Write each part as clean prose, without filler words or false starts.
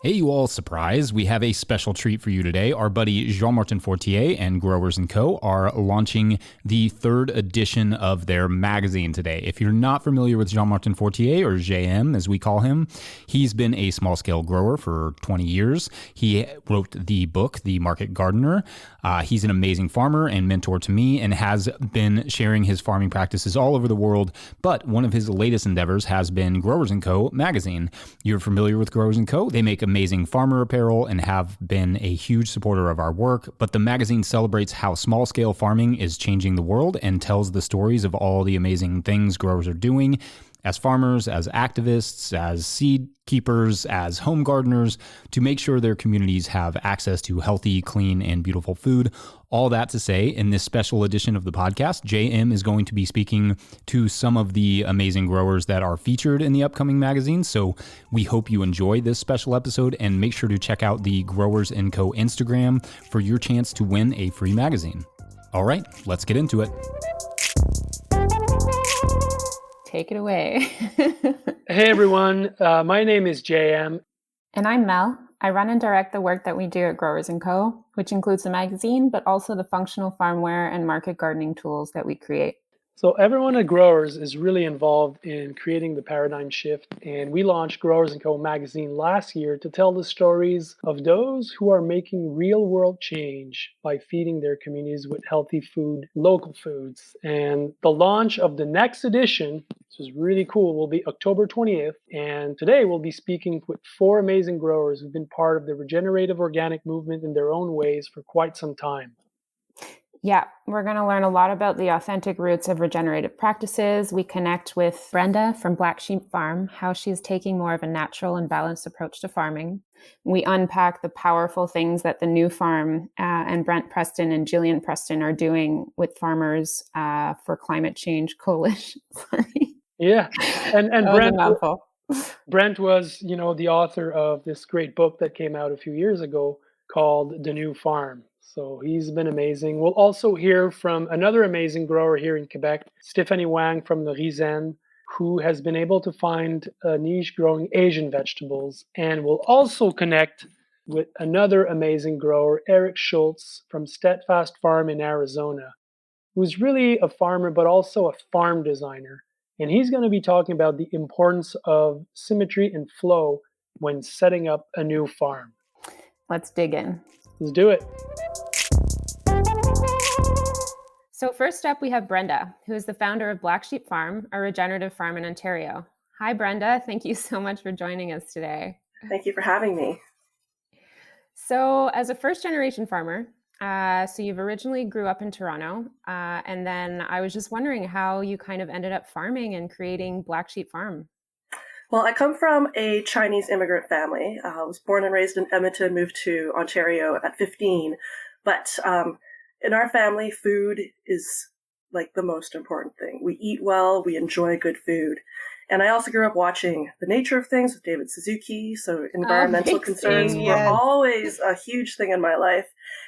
Hey, you all, surprise. We have a special treat for you today. Our buddy Jean-Martin Fortier and Growers & Co. are launching the third edition of their magazine today. If you're not familiar with Jean-Martin Fortier, or JM as we call him, he's been a small-scale grower for 20 years. He wrote the book, The Market Gardener. He's an amazing farmer and mentor to me and has been sharing his farming practices all over the world. But one of his latest endeavors has been Growers & Co. magazine. You're familiar with Growers & Co.? They make amazing farmer apparel and have been a huge supporter of our work, but the magazine celebrates how small-scale farming is changing the world and tells the stories of all the amazing things growers are doing as farmers, as activists, as seed keepers, as home gardeners, to make sure their communities have access to healthy, clean, and beautiful food. All that to say, in this special edition of the podcast, JM is going to be speaking to some of the amazing growers that are featured in the upcoming magazine. So we hope you enjoy this special episode, and make sure to check out the Growers & Co. Instagram for your chance to win a free magazine. All right, let's get into it. Take it away. Hey everyone, my name is JM. And I'm Mel. I run and direct the work that we do at Growers & Co., which includes the magazine, but also the functional farmware and market gardening tools that we create. So everyone at Growers is really involved in creating the paradigm shift, and we launched Growers & Co. magazine last year to tell the stories of those who are making real-world change by feeding their communities with healthy food, local foods. And the launch of the next edition, this is really cool, will be October 20th, and today we'll be speaking with 4 amazing growers who've been part of the regenerative organic movement in their own ways for quite some time. Yeah, we're going to learn a lot about the authentic roots of regenerative practices. We connect with Brenda from Black Sheep Farm, how she's taking more of a natural and balanced approach to farming. We unpack the powerful things that the New Farm and Brent Preston and Jillian Preston are doing with farmers for climate change coalition. Sorry. Yeah, and Brent was, the author of this great book that came out a few years ago called The New Farm. So he's been amazing. We'll also hear from another amazing grower here in Quebec, Stephanie Wang from the Rizen, who has been able to find a niche growing Asian vegetables. And we'll also connect with another amazing grower, Eric Schultz from Steadfast Farm in Arizona, who's really a farmer, but also a farm designer. And he's going to be talking about the importance of symmetry and flow when setting up a new farm. Let's dig in. Let's do it. So first up, we have Brenda, who is the founder of Black Sheep Farm, a regenerative farm in Ontario. Hi, Brenda. Thank you so much for joining us today. Thank you for having me. So as a first-generation farmer, so you've originally grew up in Toronto, and then I was just wondering how you kind of ended up farming and creating Black Sheep Farm. Well, I come from a Chinese immigrant family. I was born and raised in Edmonton, moved to Ontario at 15. But in our family, food is like the most important thing. We eat well, we enjoy good food. And I also grew up watching The Nature of Things with David Suzuki. So environmental concerns were always a huge thing in my life.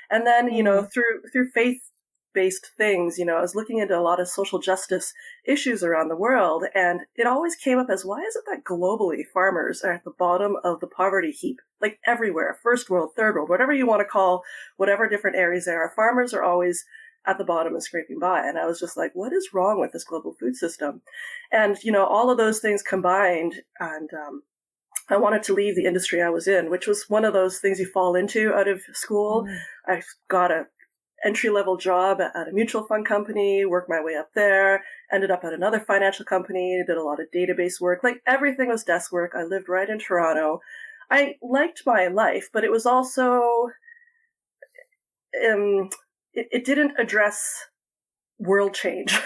And then, through faith-based things, I was looking into a lot of social justice issues around the world. And it always came up as, why is it that globally farmers are at the bottom of the poverty heap? Like everywhere, first world, third world, whatever you want to call, whatever different areas there are, farmers are always at the bottom and scraping by. And I was just like, what is wrong with this global food system? And, all of those things combined, and I wanted to leave the industry I was in, which was one of those things you fall into out of school. I got a entry-level job at a mutual fund company, worked my way up there, ended up at another financial company, did a lot of database work. Like everything was desk work. I lived right in Toronto. I liked my life, but it was also, it didn't address world change.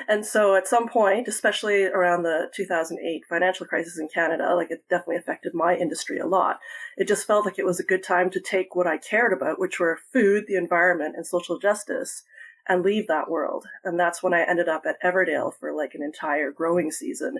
And so at some point, especially around the 2008 financial crisis in Canada, like it definitely affected my industry a lot. It just felt like it was a good time to take what I cared about, which were food, the environment, and social justice, and leave that world. And that's when I ended up at Everdale for like an entire growing season.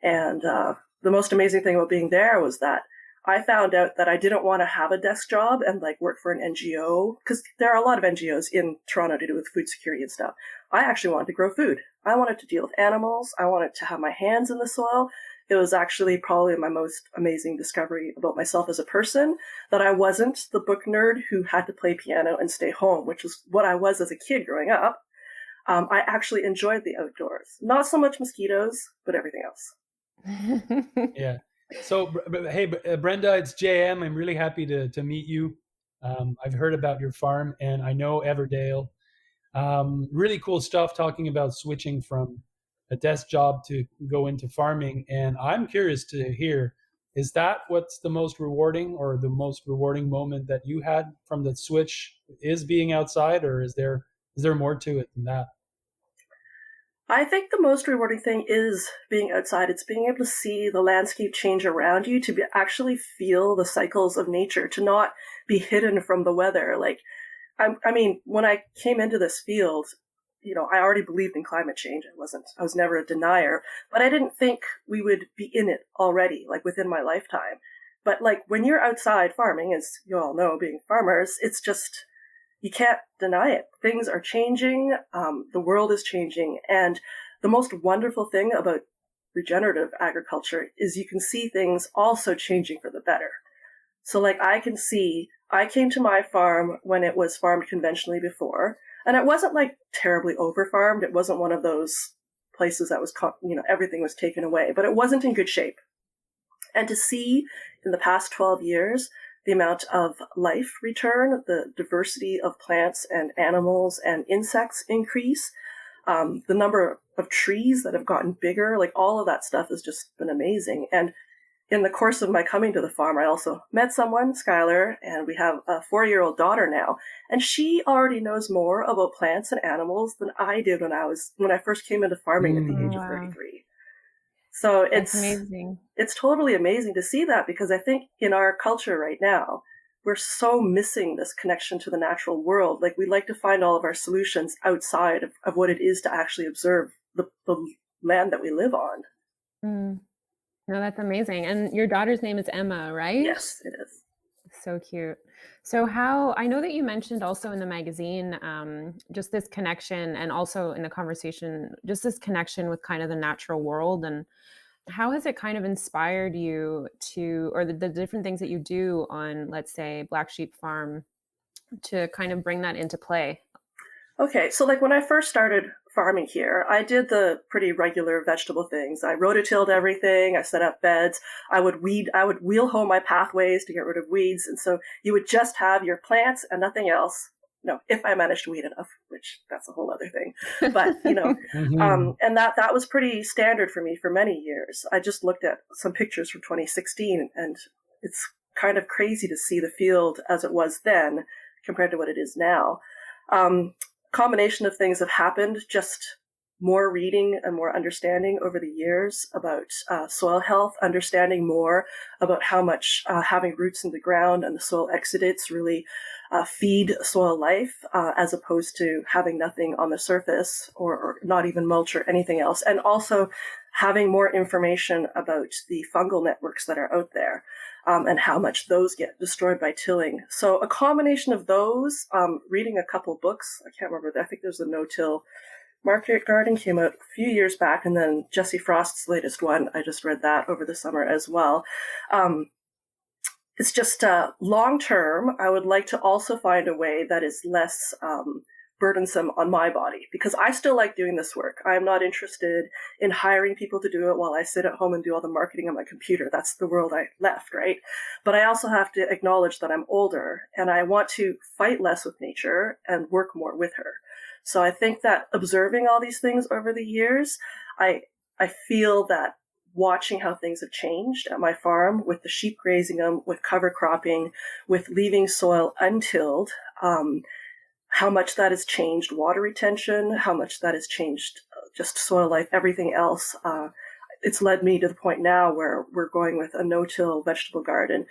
And the most amazing thing about being there was that I found out that I didn't want to have a desk job and like work for an NGO, because there are a lot of NGOs in Toronto to do with food security and stuff. I actually wanted to grow food. I wanted to deal with animals. I wanted to have my hands in the soil. It was actually probably my most amazing discovery about myself as a person, that I wasn't the book nerd who had to play piano and stay home, which is what I was as a kid growing up. I actually enjoyed the outdoors. Not so much mosquitoes, but everything else. Yeah. So, hey, Brenda, it's JM. I'm really happy to meet you. I've heard about your farm, and I know Everdale. Really cool stuff talking about switching from a desk job to go into farming. And I'm curious to hear, is that what's the most rewarding, or the most rewarding moment that you had from the switch is being outside, or is there more to it than that? I think the most rewarding thing is being outside. It's being able to see the landscape change around you, to actually feel the cycles of nature, to not be hidden from the weather. Like, I mean, when I came into this field, I already believed in climate change. I was never a denier, but I didn't think we would be in it already, like within my lifetime. But like when you're outside farming, as you all know, being farmers, it's just, you can't deny it. Things are changing. The world is changing. And the most wonderful thing about regenerative agriculture is you can see things also changing for the better. So like I came to my farm when it was farmed conventionally before, and it wasn't like terribly over farmed. It wasn't one of those places that was, everything was taken away, but it wasn't in good shape. And to see in the past 12 years, the amount of life return, the diversity of plants and animals and insects increase, the number of trees that have gotten bigger, like all of that stuff has just been amazing. And in the course of my coming to the farm, I also met someone, Skylar, and we have a 4-year-old daughter now. And she already knows more about plants and animals than I did when I first came into farming at the age of 33. So it's amazing. It's totally amazing to see that, because I think in our culture right now, we're so missing this connection to the natural world. Like, we like to find all of our solutions outside of what it is to actually observe the land that we live on. Mm. No, that's amazing. And your daughter's name is Emma, right? Yes, it is. So cute. So I know that you mentioned also in the magazine, just this connection, and also in the conversation, just this connection with kind of the natural world. And how has it kind of inspired you or the different things that you do on, let's say, Black Sheep Farm, to kind of bring that into play? Okay, so like when I first started farming here, I did the pretty regular vegetable things. I rototilled everything. I set up beds. I would wheel hoe my pathways to get rid of weeds. And so you would just have your plants and nothing else. No, if I managed to weed enough, which that's a whole other thing. But, and that was pretty standard for me for many years. I just looked at some pictures from 2016, and it's kind of crazy to see the field as it was then compared to what it is now. Combination of things have happened, just more reading and more understanding over the years about soil health, understanding more about how much having roots in the ground and the soil exudates really feed soil life, as opposed to having nothing on the surface or not even mulch or anything else. And also having more information about the fungal networks that are out there. And how much those get destroyed by tilling. So a combination of those, reading a couple books, I can't remember, I think there's a No-Till Market Garden came out a few years back, and then Jesse Frost's latest one, I just read that over the summer as well. It's just long-term, I would like to also find a way that is less burdensome on my body, because I still like doing this work. I'm not interested in hiring people to do it while I sit at home and do all the marketing on my computer. That's the world I left, right? But I also have to acknowledge that I'm older, and I want to fight less with nature and work more with her. So I think that observing all these things over the years, I feel that watching how things have changed at my farm, with the sheep grazing them, with cover cropping, with leaving soil untilled, how much that has changed water retention, how much that has changed just soil life, everything else. It's led me to the point now where we're going with a no-till vegetable garden.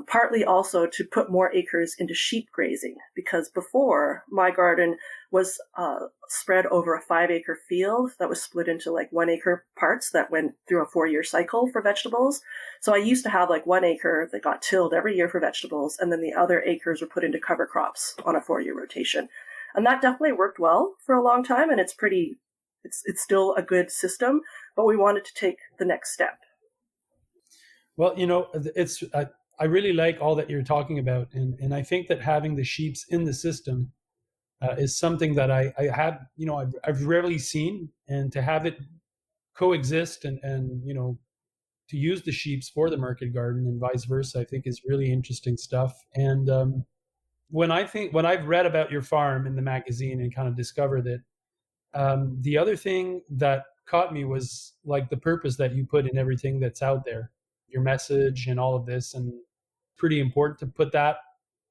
partly also to put more acres into sheep grazing, because before my garden was spread over a 5-acre field that was split into like 1-acre parts that went through a 4-year cycle for vegetables. So I used to have like 1 acre that got tilled every year for vegetables, and then the other acres were put into cover crops on a 4-year rotation. And that definitely worked well for a long time, and it's still a good system, but we wanted to take the next step. Well, I really like all that you're talking about, and I think that having the sheeps in the system is something that I've rarely seen, and to have it coexist and to use the sheeps for the market garden and vice versa, I think is really interesting stuff. And when I've read about your farm in the magazine and kind of discovered it, the other thing that caught me was like the purpose that you put in everything that's out there, your message and all of this, and pretty important to put that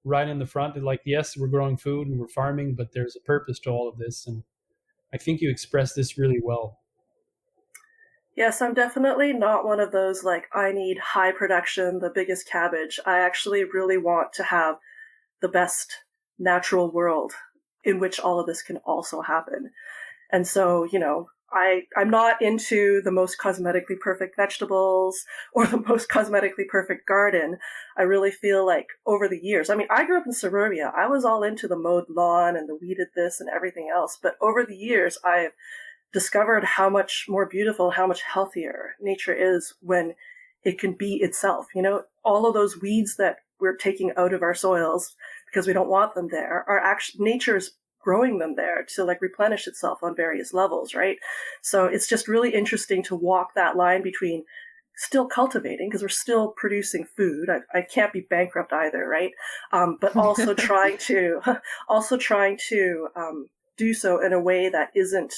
right in the front. And like, yes, we're growing food and we're farming, but there's a purpose to all of this. And I think you expressed this really well. Yes, I'm definitely not one of those like, I need high production, the biggest cabbage. I actually really want to have the best natural world in which all of this can also happen. And so, I'm not into the most cosmetically perfect vegetables or the most cosmetically perfect garden. I really feel like over the years, I grew up in suburbia. I was all into the mowed lawn and the weeded this and everything else. But over the years, I've discovered how much more beautiful, how much healthier nature is when it can be itself. All of those weeds that we're taking out of our soils because we don't want them there are actually nature's growing them there to like replenish itself on various levels, right? So it's just really interesting to walk that line between still cultivating, because we're still producing food. I can't be bankrupt either, right? But also trying to do so in a way that isn't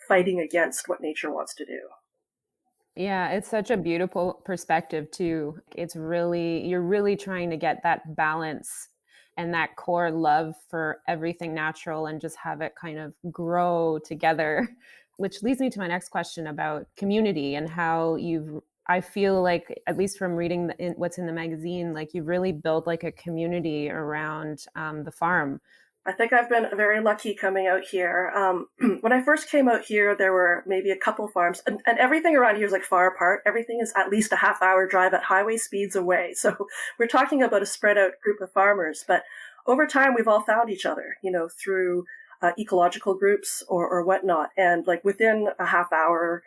fighting against what nature wants to do. Yeah, it's such a beautiful perspective too. You're really trying to get that balance and that core love for everything natural and just have it kind of grow together, which leads me to my next question about community and how I feel like, at least from reading what's in the magazine, like you've really built like a community around the farm. I think I've been very lucky coming out here. When I first came out here, there were maybe a couple farms, and everything around here is like far apart. Everything is at least a half-hour drive at highway speeds away. So we're talking about a spread out group of farmers. But over time, we've all found each other, through ecological groups or whatnot. And like within a half-hour,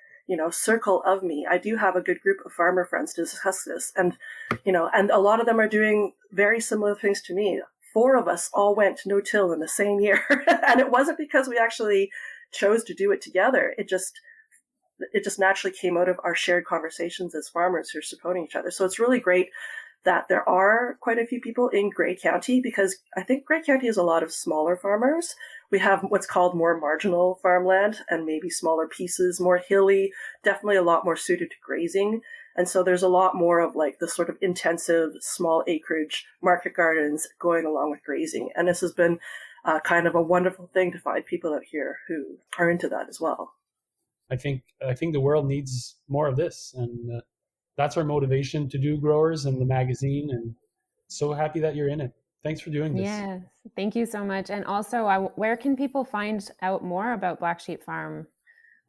circle of me, I do have a good group of farmer friends to discuss this. And, and a lot of them are doing very similar things to me. 4 of us all went no-till in the same year. And it wasn't because we actually chose to do it together. It just naturally came out of our shared conversations as farmers who are supporting each other. So it's really great that there are quite a few people in Grey County, because I think Grey County has a lot of smaller farmers. We have what's called more marginal farmland and maybe smaller pieces, more hilly, definitely a lot more suited to grazing. And so there's a lot more of like the sort of intensive small acreage market gardens going along with grazing. And this has been kind of a wonderful thing to find people out here who are into that as well. I think the world needs more of this. And that's our motivation to do Growers and the magazine. And so happy that you're in it. Thanks for doing this. Yes, thank you so much. And also, where can people find out more about Black Sheep Farm?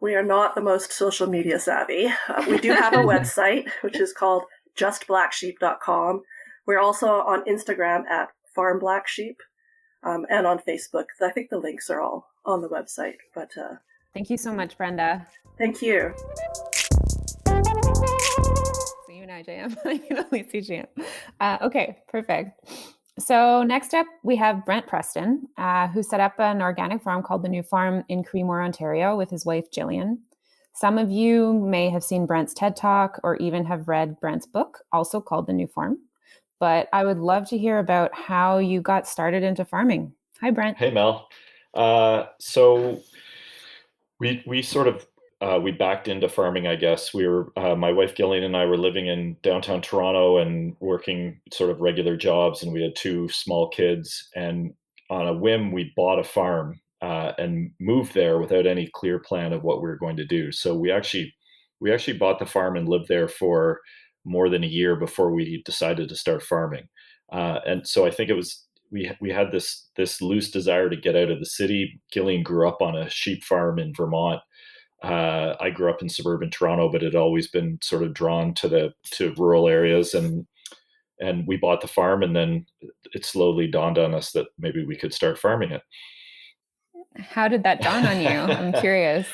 We are not the most social media savvy. We do have a website, which is called justblacksheep.com. We're also on Instagram at FarmBlackSheep, and on Facebook. I think the links are all on the website. But thank you so much, Brenda. Thank you. So you and I, JM. I can only see JM. Okay, perfect. So next up, we have Brent Preston, who set up an organic farm called The New Farm in Creemore, Ontario, with his wife, Jillian. Some of you may have seen Brent's TED Talk or even have read Brent's book, also called The New Farm. But I would love to hear about how you got started into farming. Hi, Brent. Hey, Mel. So we sort of we backed into farming, I guess. We were my wife Gillian and I were living in downtown Toronto and working sort of regular jobs, and we had 2 small kids. And on a whim, we bought a farm and moved there without any clear plan of what we were going to do. So we actually bought the farm and lived there for more than a year before we decided to start farming. And so I think it was we had this loose desire to get out of the city. Gillian grew up on a sheep farm in Vermont. I grew up in suburban Toronto, but had always been sort of drawn to rural areas, and we bought the farm, and then it slowly dawned on us that maybe we could start farming it. How did that dawn on you? I'm curious.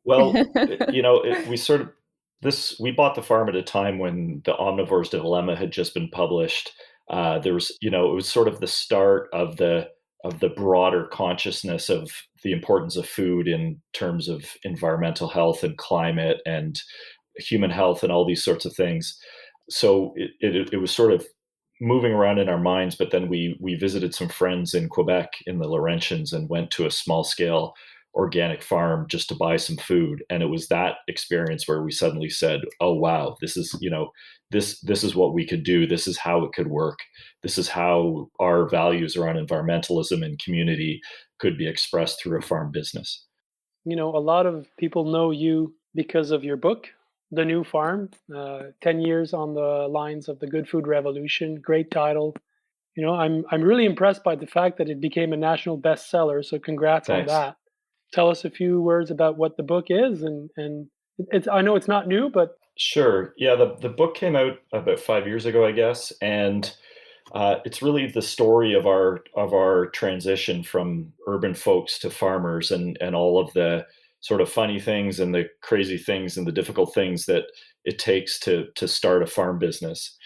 Well, we bought the farm at a time when The Omnivore's Dilemma had just been published. There was, it was sort of the start of the broader consciousness of the importance of food in terms of environmental health and climate and human health and all these sorts of things. So it was sort of moving around in our minds, but then we visited some friends in Quebec in the Laurentians and went to a small scale organic farm just to buy some food. And it was that experience where we suddenly said, oh, wow, this is, this is what we could do. This is how it could work. This is how our values around environmentalism and community could be expressed through a farm business. A lot of people know you because of your book, The New Farm, 10 years on the lines of the Good Food Revolution. Great title. I'm really impressed by the fact that it became a national bestseller. So congrats Thanks. on that. Tell us a few words about what the book is, and it's, I know it's not new, but sure. Yeah, the book came out about 5 years ago, I guess, and it's really the story of our transition from urban folks to farmers, and all of the sort of funny things and the crazy things and the difficult things that it takes to start a farm business.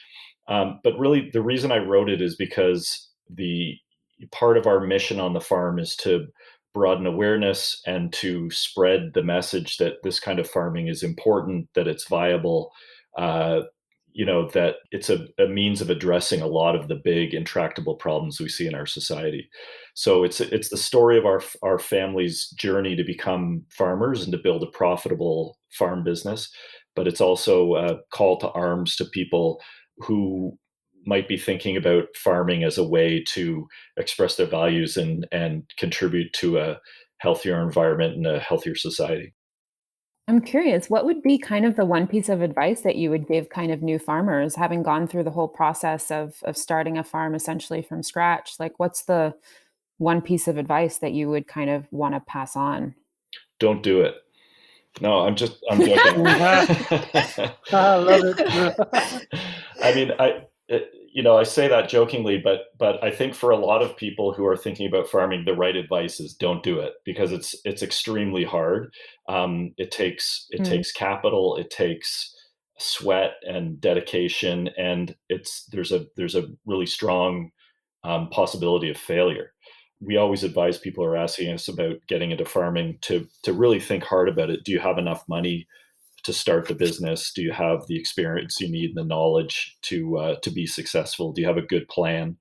But really, the reason I wrote it is because the part of our mission on the farm is to broaden awareness and to spread the message that this kind of farming is important, that it's viable, that it's a means of addressing a lot of the big intractable problems we see in our society. So it's the story of our family's journey to become farmers and to build a profitable farm business, but it's also a call to arms to people who might be thinking about farming as a way to express their values and contribute to a healthier environment and a healthier society. I'm curious, what would be kind of the one piece of advice that you would give kind of new farmers, having gone through the whole process of starting a farm essentially from scratch? What's the one piece of advice that you would kind of want to pass on? Don't do it. No, I'm joking. I love it. I mean, I say that jokingly, but I think for a lot of people who are thinking about farming, the right advice is don't do it, because it's extremely hard. It takes capital, it takes sweat and dedication, and there's a really strong possibility of failure. We always advise people who are asking us about getting into farming to really think hard about it. Do you have enough money to start the business? Do you have the experience you need and the knowledge to be successful? Do you have a good plan?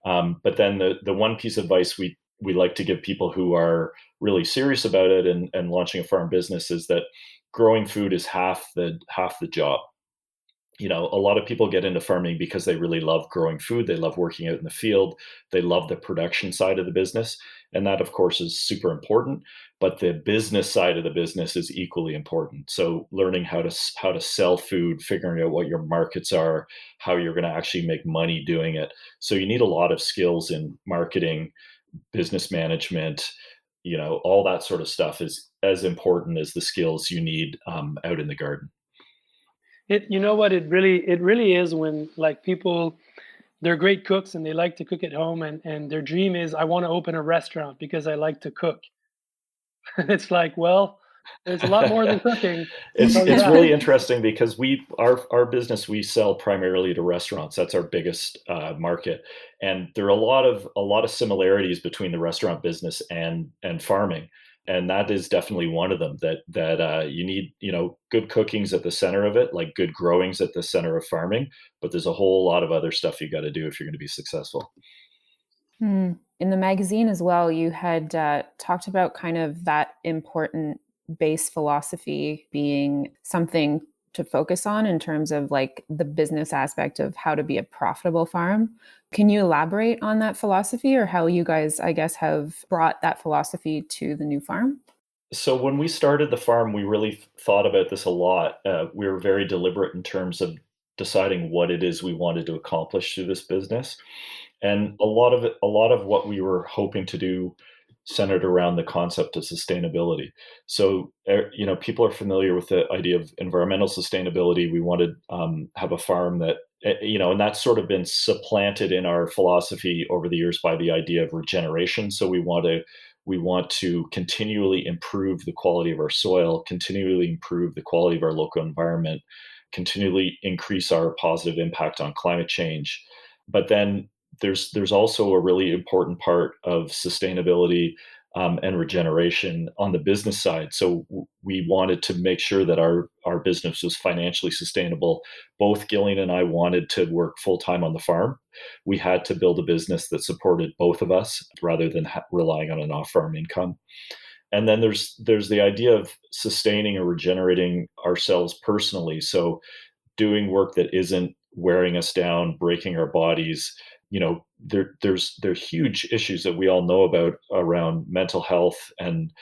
But then the one piece of advice we like to give people who are really serious about it and launching a farm business is that growing food is half the job. A lot of people get into farming because they really love growing food. They love working out in the field. They love the production side of the business. And that, of course, is super important. But the business side of the business is equally important. So learning how to sell food, figuring out what your markets are, how you're going to actually make money doing it. So you need a lot of skills in marketing, business management, all that sort of stuff is as important as the skills you need out in the garden. It really is when people, they're great cooks and they like to cook at home, and their dream is, I want to open a restaurant because I like to cook. It's well, there's a lot more than cooking. It's really interesting because our business, we sell primarily to restaurants. That's our biggest market, and there are a lot of similarities between the restaurant business and farming. And that is definitely one of them, that you need, good cooking's at the center of it, like good growing's at the center of farming, but there's a whole lot of other stuff you got to do if you're going to be successful. In the magazine as well, you had talked about kind of that important base philosophy being something to focus on in terms of the business aspect of how to be a profitable farm. Can you elaborate on that philosophy, or how you guys, I guess, have brought that philosophy to the new farm? So when we started the farm, we really thought about this a lot. We were very deliberate in terms of deciding what it is we wanted to accomplish through this business. And a lot of what we were hoping to do centered around the concept of sustainability. So, people are familiar with the idea of environmental sustainability. We wanted have a farm that, and that's sort of been supplanted in our philosophy over the years by the idea of regeneration. So we want to continually improve the quality of our soil, continually improve the quality of our local environment, continually increase our positive impact on climate change. But then there's also a really important part of sustainability and regeneration on the business side. So we wanted to make sure that our business was financially sustainable. Both Gillian and I wanted to work full time on the farm. We had to build a business that supported both of us rather than relying on an off-farm income. And then there's the idea of sustaining or regenerating ourselves personally. So doing work that isn't wearing us down, breaking our bodies. There's huge issues that we all know about around mental health and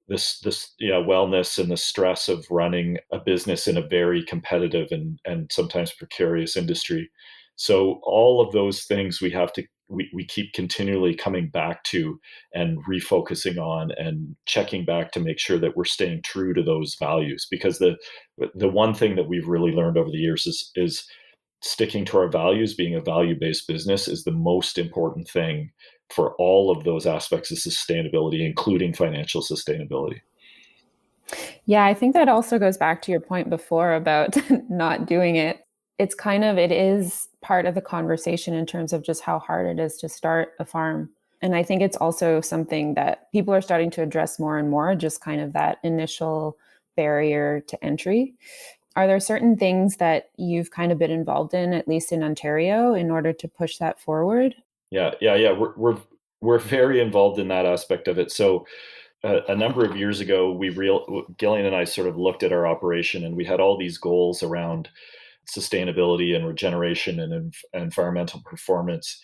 this wellness and the stress of running a business in a very competitive and sometimes precarious industry. So all of those things we keep continually coming back to and refocusing on and checking back to make sure that we're staying true to those values. Because the one thing that we've really learned over the years is sticking to our values, being a value-based business, is the most important thing for all of those aspects of sustainability, including financial sustainability. Yeah, I think that also goes back to your point before about not doing it. It is part of the conversation in terms of just how hard it is to start a farm. And I think it's also something that people are starting to address more and more, just kind of that initial barrier to entry. Are there certain things that you've kind of been involved in, at least in Ontario, in order to push that forward? Yeah. We're very involved in that aspect of it. So a number of years ago, Gillian and I sort of looked at our operation, and we had all these goals around sustainability and regeneration and environmental performance.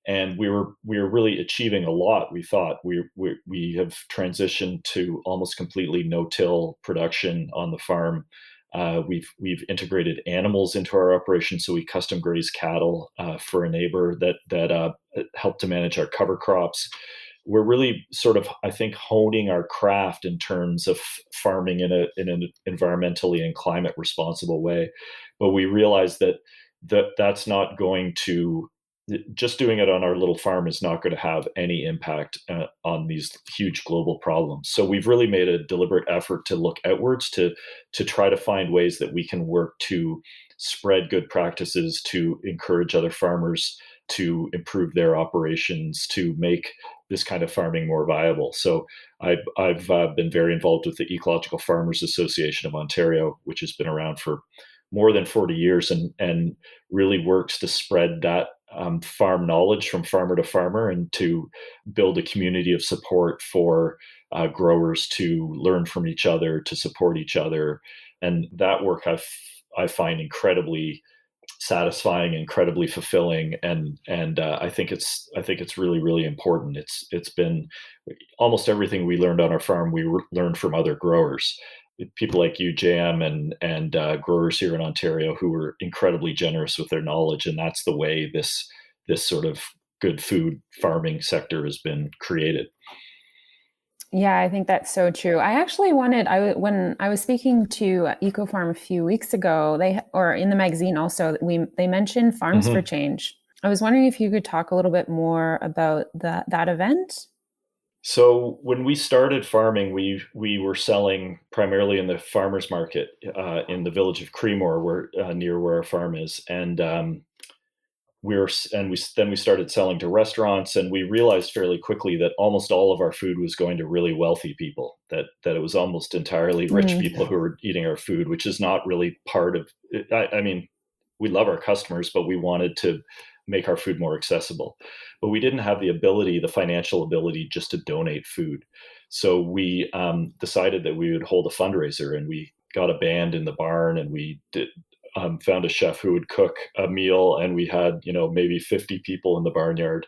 And we were really achieving a lot. We thought we have transitioned to almost completely no-till production on the farm. We've integrated animals into our operation, so we custom graze cattle for a neighbor that helped to manage our cover crops. We're really sort of, I think, honing our craft in terms of farming in an environmentally and climate responsible way. But we realized that's not going to, just doing it on our little farm is not going to have any impact on these huge global problems. So we've really made a deliberate effort to look outwards to try to find ways that we can work to spread good practices, to encourage other farmers to improve their operations, to make this kind of farming more viable. So I've been very involved with the Ecological Farmers Association of Ontario, which has been around for more than 40 years and really works to spread that farm knowledge from farmer to farmer and to build a community of support for growers to learn from each other, to support each other. And that work I find incredibly satisfying, incredibly fulfilling, and I think it's really, really important. It's been almost everything we learned on our farm we learned from other growers, people like you, JM, and growers here in Ontario who were incredibly generous with their knowledge, and that's the way this sort of good food farming sector has been created. Yeah, I think that's so true. I actually when I was speaking to EcoFarm a few weeks ago, or in the magazine also, they mentioned Farms for Change. I was wondering if you could talk a little bit more about that event. So when we started farming, we were selling primarily in the farmers market in the village of Creemore, near where our farm is, and we started selling to restaurants, and we realized fairly quickly that almost all of our food was going to really wealthy people, that it was almost entirely rich people who were eating our food, which is not really part of it. I mean, we love our customers, but we wanted to make our food more accessible. But we didn't have the financial ability just to donate food. So we decided that we would hold a fundraiser, and we got a band in the barn, and we found a chef who would cook a meal, and we had, maybe 50 people in the barnyard.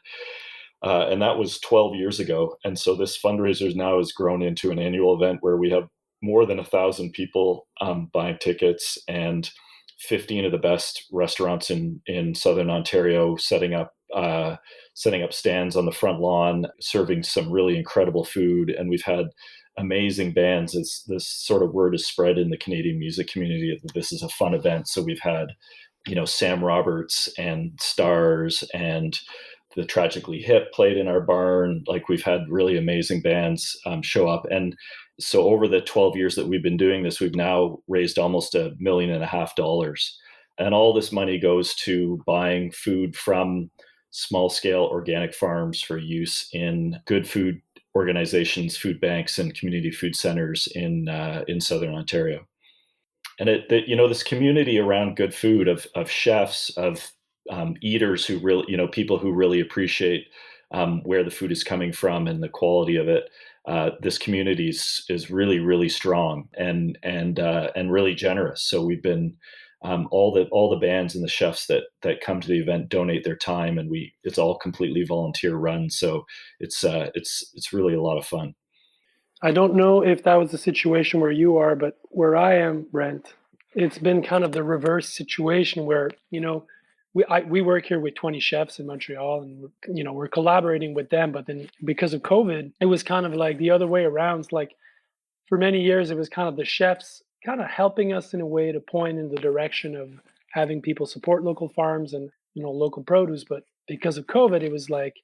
And that was 12 years ago. And so this fundraiser now has grown into an annual event where we have more than 1,000 people buying tickets, and 15 of the best restaurants in Southern Ontario, setting up stands on the front lawn, serving some really incredible food, and we've had amazing bands. This sort of word is spread in the Canadian music community that this is a fun event. So we've had, Sam Roberts and Stars and the Tragically Hip played in our barn. Like, we've had really amazing bands show up. And so over the 12 years that we've been doing this, we've now raised almost $1.5 million. And all this money goes to buying food from small scale organic farms for use in good food organizations, food banks, and community food centers in Southern Ontario. And this community around good food of chefs, of eaters who really, people who really appreciate where the food is coming from and the quality of it. This community is really, really strong and really generous. So we've been all the bands and the chefs that come to the event donate their time, and it's all completely volunteer run. So it's really a lot of fun. I don't know if that was the situation where you are, but where I am, Brent, it's been kind of the reverse situation where, we work here with 20 chefs in Montreal, and, we're collaborating with them. But then because of COVID, it was kind of like the other way around. It's like for many years, it was kind of the chefs kind of helping us in a way to point in the direction of having people support local farms and, local produce. But because of COVID, it was like,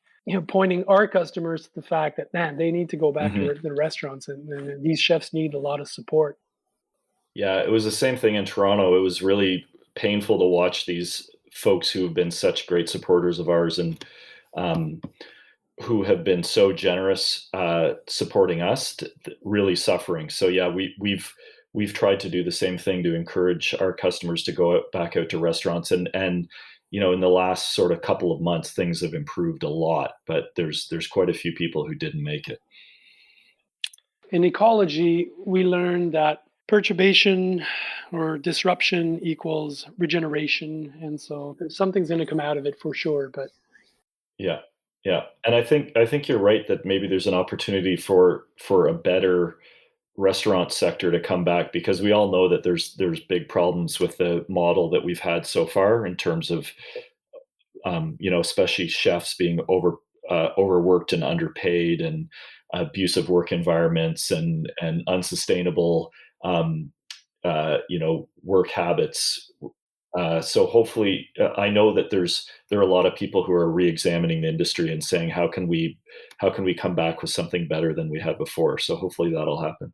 pointing our customers to the fact that, man, they need to go back to the restaurants, and these chefs need a lot of support. Yeah, it was the same thing in Toronto. It was really painful to watch these folks who have been such great supporters of ours and who have been so generous supporting us, really suffering. So yeah, we've tried to do the same thing to encourage our customers to go back out to restaurants, and in the last sort of couple of months, things have improved a lot, but there's quite a few people who didn't make it. In ecology, we learned that perturbation or disruption equals regeneration, and so something's going to come out of it for sure. But yeah, and I think you're right that maybe there's an opportunity for a better restaurant sector to come back, because we all know that there's big problems with the model that we've had so far in terms of especially chefs being overworked and underpaid, and abusive work environments, and unsustainable work habits. So hopefully, I know that there are a lot of people who are re-examining the industry and saying, how can we come back with something better than we had before? So hopefully that'll happen.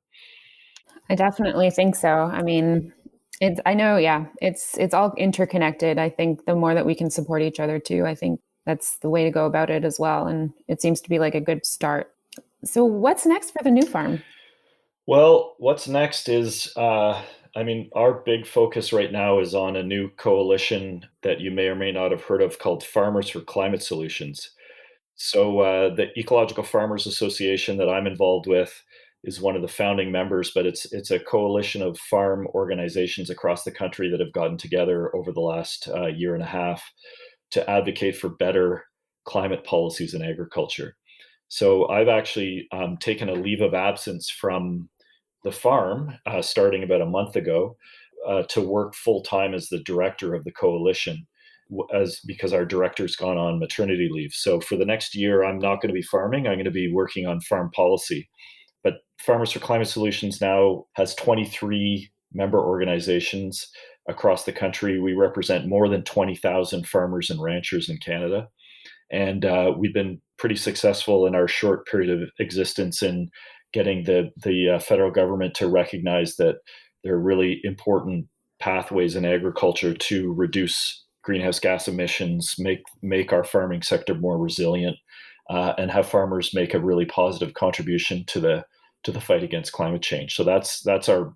I definitely think so. I mean, it's all interconnected. I think the more that we can support each other too, I think that's the way to go about it as well. And it seems to be like a good start. So what's next for the new farm? Well, what's next is, our big focus right now is on a new coalition that you may or may not have heard of called Farmers for Climate Solutions. So the Ecological Farmers Association that I'm involved with is one of the founding members, but it's a coalition of farm organizations across the country that have gotten together over the last year and a half to advocate for better climate policies in agriculture. So I've actually taken a leave of absence from the farm starting about a month ago to work full time as the director of the coalition, because our director's gone on maternity leave. So for the next year, I'm not going to be farming. I'm going to be working on farm policy. But Farmers for Climate Solutions now has 23 member organizations across the country. We represent more than 20,000 farmers and ranchers in Canada. And we've been pretty successful in our short period of existence in getting the federal government to recognize that there are really important pathways in agriculture to reduce greenhouse gas emissions, make our farming sector more resilient, and have farmers make a really positive contribution to the fight against climate change. So that's our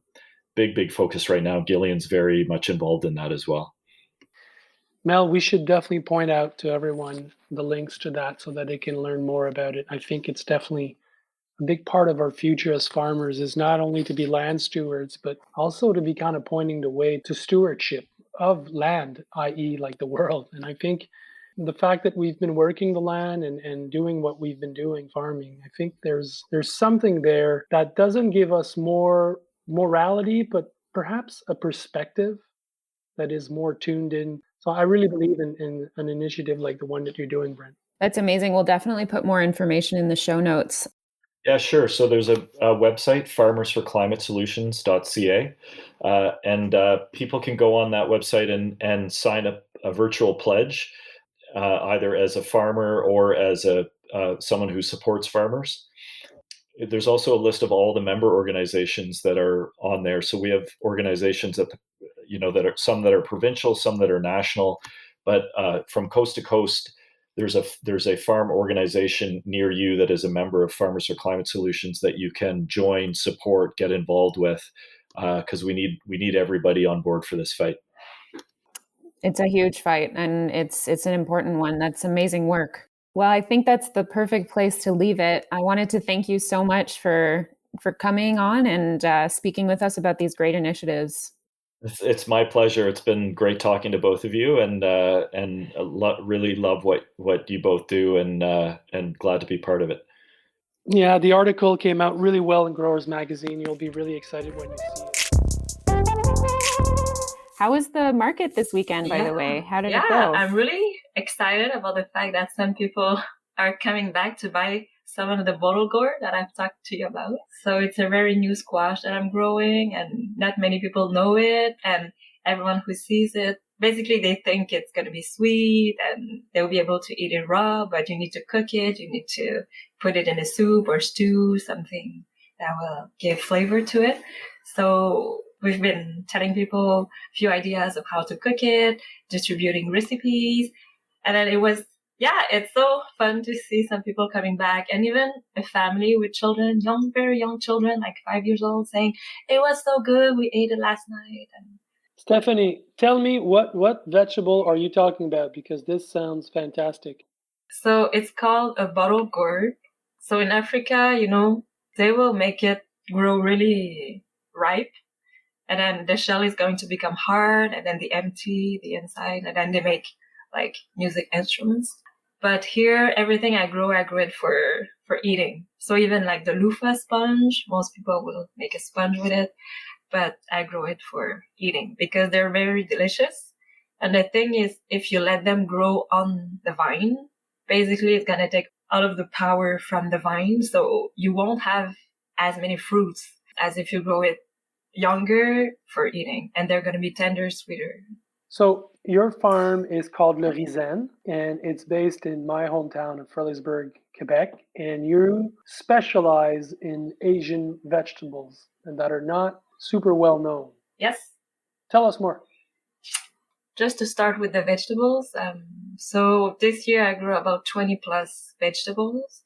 big focus right now. Gillian's very much involved in that as well. Mel, we should definitely point out to everyone the links to that so that they can learn more about it. I think it's definitely a big part of our future as farmers is not only to be land stewards, but also to be kind of pointing the way to stewardship of land, i.e. like the world. And I think the fact that we've been working the land and doing what we've been doing, farming, I think there's something there that doesn't give us more morality, but perhaps a perspective that is more tuned in. So I really believe in an initiative like the one that you're doing, Brent. That's amazing. We'll definitely put more information in the show notes. Yeah, sure. So there's a website, farmersforclimatesolutions.ca, and people can go on that website and sign up a virtual pledge, either as a farmer or as someone who supports farmers. There's also a list of all the member organizations that are on there. So we have organizations that are some that are provincial, some that are national, but from coast to coast, there's a farm organization near you that is a member of Farmers for Climate Solutions that you can join, support, get involved with, because we need everybody on board for this fight. It's a huge fight, and it's an important one. That's amazing work. Well, I think that's the perfect place to leave it. I wanted to thank you so much for coming on and speaking with us about these great initiatives. It's my pleasure. It's been great talking to both of you, and really love what you both do, and glad to be part of it. Yeah, the article came out really well in Growers Magazine. You'll be really excited when you see it. How was the market this weekend, by the way? How did it go? Yeah, I'm really excited about the fact that some people are coming back to buy some of the bottle gourd that I've talked to you about. So it's a very new squash that I'm growing, and not many people know it. And everyone who sees it, basically they think it's going to be sweet and they'll be able to eat it raw, but you need to cook it. You need to put it in a soup or stew, something that will give flavor to it. So we've been telling people a few ideas of how to cook it, distributing recipes. And then it's so fun to see some people coming back, and even a family with children, very young children, like 5 years old, saying, "It was so good. We ate it last night." And Stephanie, tell me what vegetable are you talking about? Because this sounds fantastic. So it's called a bottle gourd. So in Africa, they will make it grow really ripe. And then the shell is going to become hard, and then they empty the inside, and then they make like music instruments. But here, everything I grow it for eating. So even like the loofah sponge, most people will make a sponge with it, but I grow it for eating because they're very delicious. And the thing is, if you let them grow on the vine, basically it's going to take all of the power from the vine. So you won't have as many fruits as if you grow it younger for eating, and they're going to be tender, sweeter. So your farm is called Le Rizaine, and it's based in my hometown of Fredericksburg, Quebec, and you specialize in Asian vegetables and that are not super well known. Yes. Tell us more. Just to start with the vegetables, so this year I grew about 20 plus vegetables.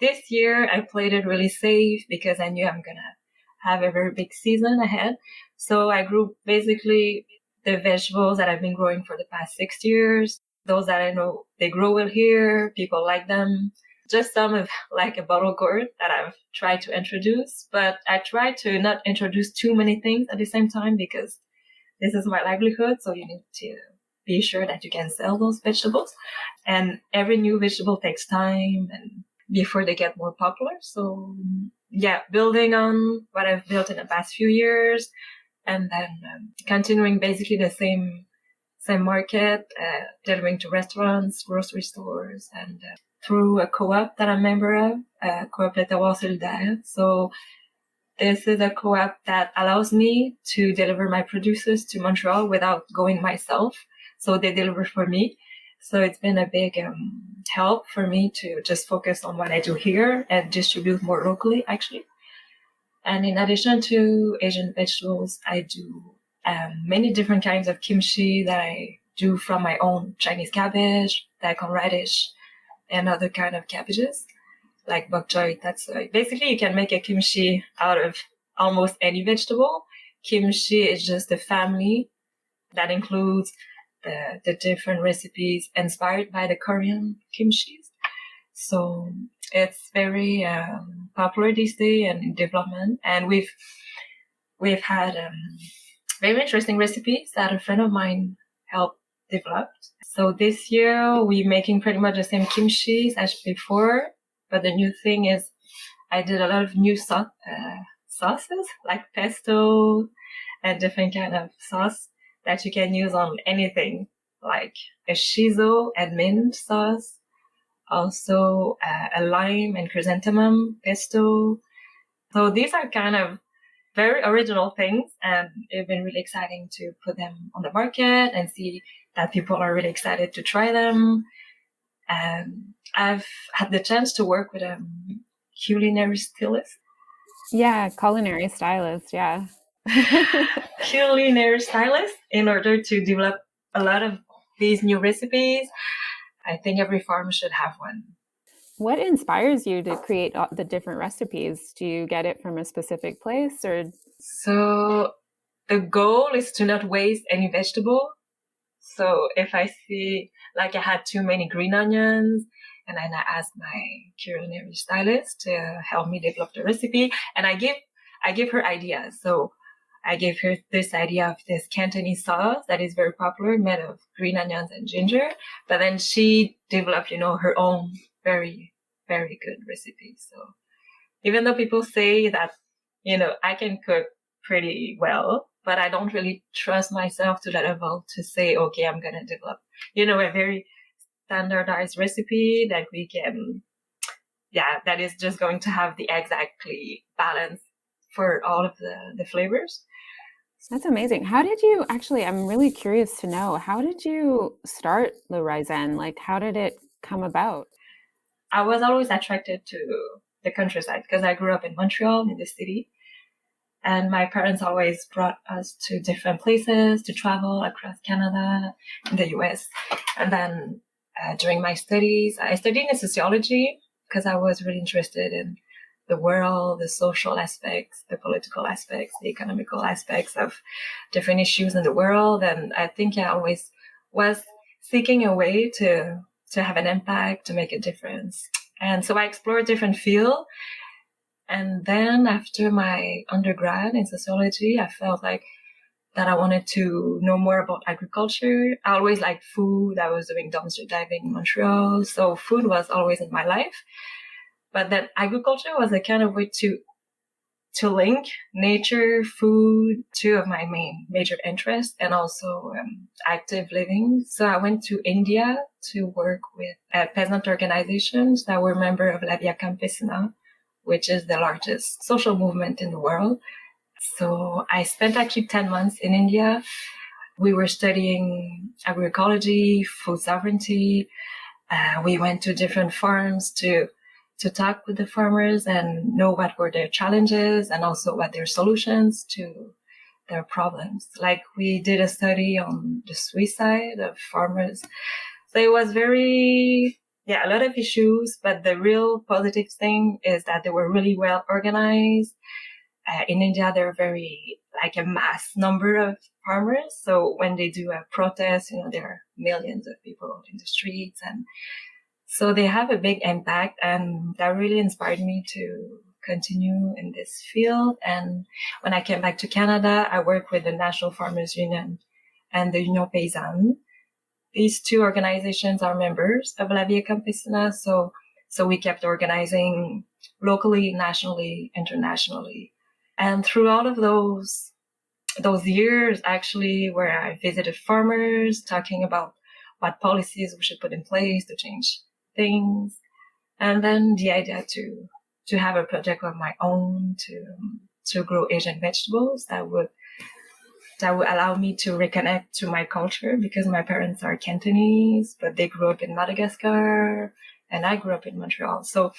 This year I played it really safe because I knew I'm going to have a very big season ahead. So I grew basically the vegetables that I've been growing for the past 6 years. Those that I know they grow well here, people like them. Just some of like a bottle gourd that I've tried to introduce, but I try to not introduce too many things at the same time because this is my livelihood. So you need to be sure that you can sell those vegetables, and every new vegetable takes time and before they get more popular. So yeah, building on what I've built in the past few years, and then continuing basically the same market, delivering to restaurants, grocery stores, and through a co-op that I'm a member of, Co-op Le Terroir Solidaire. So this is a co-op that allows me to deliver my producers to Montreal without going myself. So they deliver for me. So it's been a big help for me to just focus on what I do here and distribute more locally, actually. And in addition to Asian vegetables, I do many different kinds of kimchi that I do from my own Chinese cabbage, daikon radish, and other kind of cabbages, like bok choy, tatsoi. Basically, you can make a kimchi out of almost any vegetable. Kimchi is just a family that includes the different recipes inspired by the Korean kimchis. So it's very popular these days and in development. And we've had very interesting recipes that a friend of mine helped develop. So this year we're making pretty much the same kimchi as before, but the new thing is I did a lot of new sauces like pesto and different kind of sauce that you can use on anything, like a shiso and mint sauce, also a lime and chrysanthemum pesto. So these are kind of very original things, and it's been really exciting to put them on the market and see that people are really excited to try them. I've had the chance to work with a culinary stylist. Yeah, culinary stylist, yeah. Culinary stylist in order to develop a lot of these new recipes. I think every farm should have one. What inspires you to create the different recipes? Do you get it from a specific place or? So the goal is to not waste any vegetable. So if I see like I had too many green onions, and then I ask my culinary stylist to help me develop the recipe, and I give her ideas. So I gave her this idea of this Cantonese sauce that is very popular, made of green onions and ginger. But then she developed, her own very, very good recipe. So even though people say that, I can cook pretty well, but I don't really trust myself to that level to say, okay, I'm going to develop, a very standardized recipe that we can, that is just going to have the exactly balance for all of the flavors. That's amazing. How did you actually, I'm really curious to know, how did you start Le Raisin? Like, how did it come about? I was always attracted to the countryside because I grew up in Montreal, in the city. And my parents always brought us to different places to travel across Canada and the US. And then during my studies, I studied in sociology because I was really interested in the world, the social aspects, the political aspects, the economical aspects of different issues in the world. And I think I always was seeking a way to have an impact, to make a difference. And so I explored different fields. And then after my undergrad in sociology, I felt like that I wanted to know more about agriculture. I always liked food. I was doing dumpster diving in Montreal. So food was always in my life. But then agriculture was a kind of way to link nature, food, two of my main major interests, and also active living. So I went to India to work with peasant organizations that were members of La Via Campesina, which is the largest social movement in the world. So I spent actually 10 months in India. We were studying agroecology, food sovereignty. We went to different farms to talk with the farmers and know what were their challenges and also what their solutions to their problems. Like we did a study on the suicide of farmers. So it was a lot of issues, but the real positive thing is that they were really well organized. In India, there are like a mass number of farmers. So when they do a protest, there are millions of people in the streets, and so they have a big impact, and that really inspired me to continue in this field. And when I came back to Canada, I worked with the National Farmers Union and the Union Paysanne. These two organizations are members of La Via Campesina, so we kept organizing locally, nationally, internationally. And through all of those years, actually, where I visited farmers, talking about what policies we should put in place to change things, and then the idea to have a project of my own to grow Asian vegetables that would allow me to reconnect to my culture, because my parents are Cantonese, but they grew up in Madagascar and I grew up in Montreal. So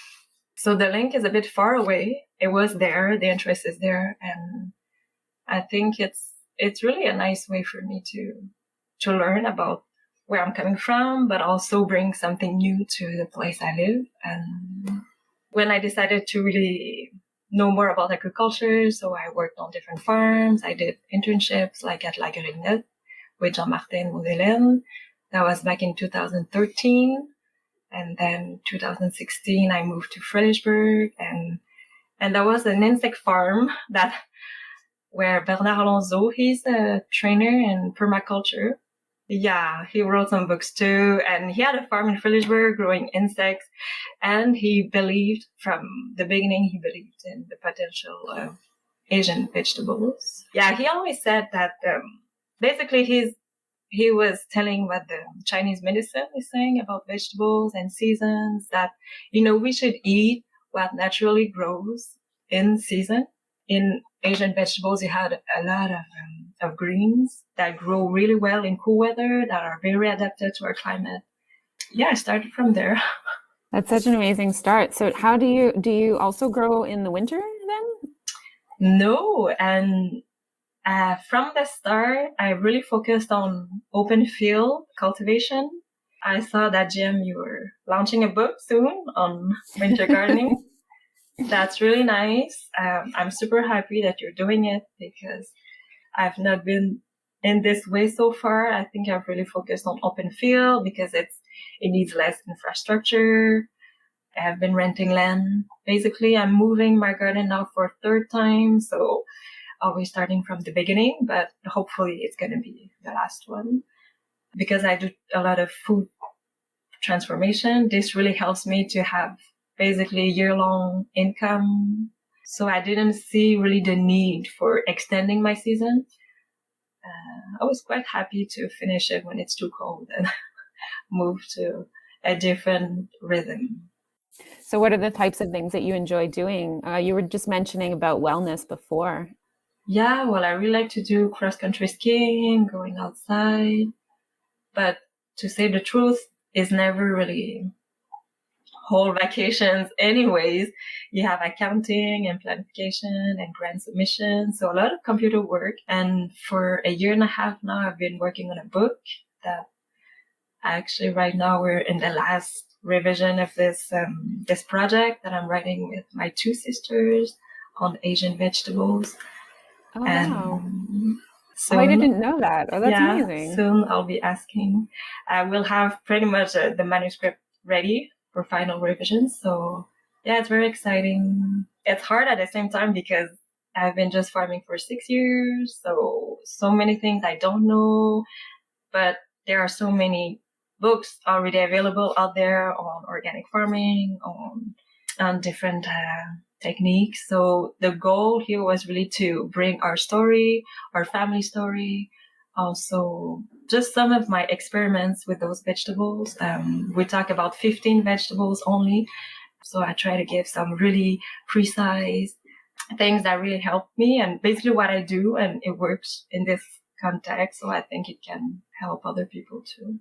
the link is a bit far away. It was there, the interest is there, and I think it's really a nice way for me to learn about where I'm coming from, but also bring something new to the place I live. And when I decided to really know more about agriculture, so I worked on different farms. I did internships like at La Grenette with Jean-Martin Moudelaine. That was back in 2013. And then 2016, I moved to Frelichburg, and that was an insect farm where Bernard Alonso, he's a trainer in permaculture. Yeah, he wrote some books too, and he had a farm in Frelichburg growing insects, and he believed from the beginning, in the potential of Asian vegetables. Yeah, he always said that basically he was telling what the Chinese medicine is saying about vegetables and seasons, that, we should eat what naturally grows in season. In Asian vegetables, you had a lot of greens that grow really well in cool weather, that are very adapted to our climate. Yeah, I started from there. That's such an amazing start. So how do you also grow in the winter then? No, and from the start, I really focused on open field cultivation. I saw that, Jim, you were launching a book soon on winter gardening. That's really nice. I'm super happy that you're doing it, because I've not been in this way so far. I think I've really focused on open field because it needs less infrastructure. I have been renting land. Basically, I'm moving my garden now for a third time, so always starting from the beginning, but hopefully it's going to be the last one. Because I do a lot of food transformation, this really helps me to have basically year-long income. So I didn't see really the need for extending my season. I was quite happy to finish it when it's too cold and move to a different rhythm. So what are the types of things that you enjoy doing? You were just mentioning about wellness before. Yeah, well, I really like to do cross-country skiing, going outside. But to say the truth, it's never really whole vacations anyways. You have accounting and planification and grant submission, so a lot of computer work. And for a year and a half now, I've been working on a book that actually right now we're in the last revision of this project that I'm writing with my two sisters on Asian vegetables. Oh, wow. So I didn't know that. Oh, that's amazing. Soon I'll be asking. I will have pretty much the manuscript ready for final revisions. So yeah, it's very exciting. It's hard at the same time because I've been just farming for 6 years. So many things I don't know, but there are so many books already available out there on organic farming, on different techniques. So the goal here was really to bring our story, our family story, also just some of my experiments with those vegetables. We talk about 15 vegetables only. So I try to give some really precise things that really help me and basically what I do, and it works in this context. So I think it can help other people too.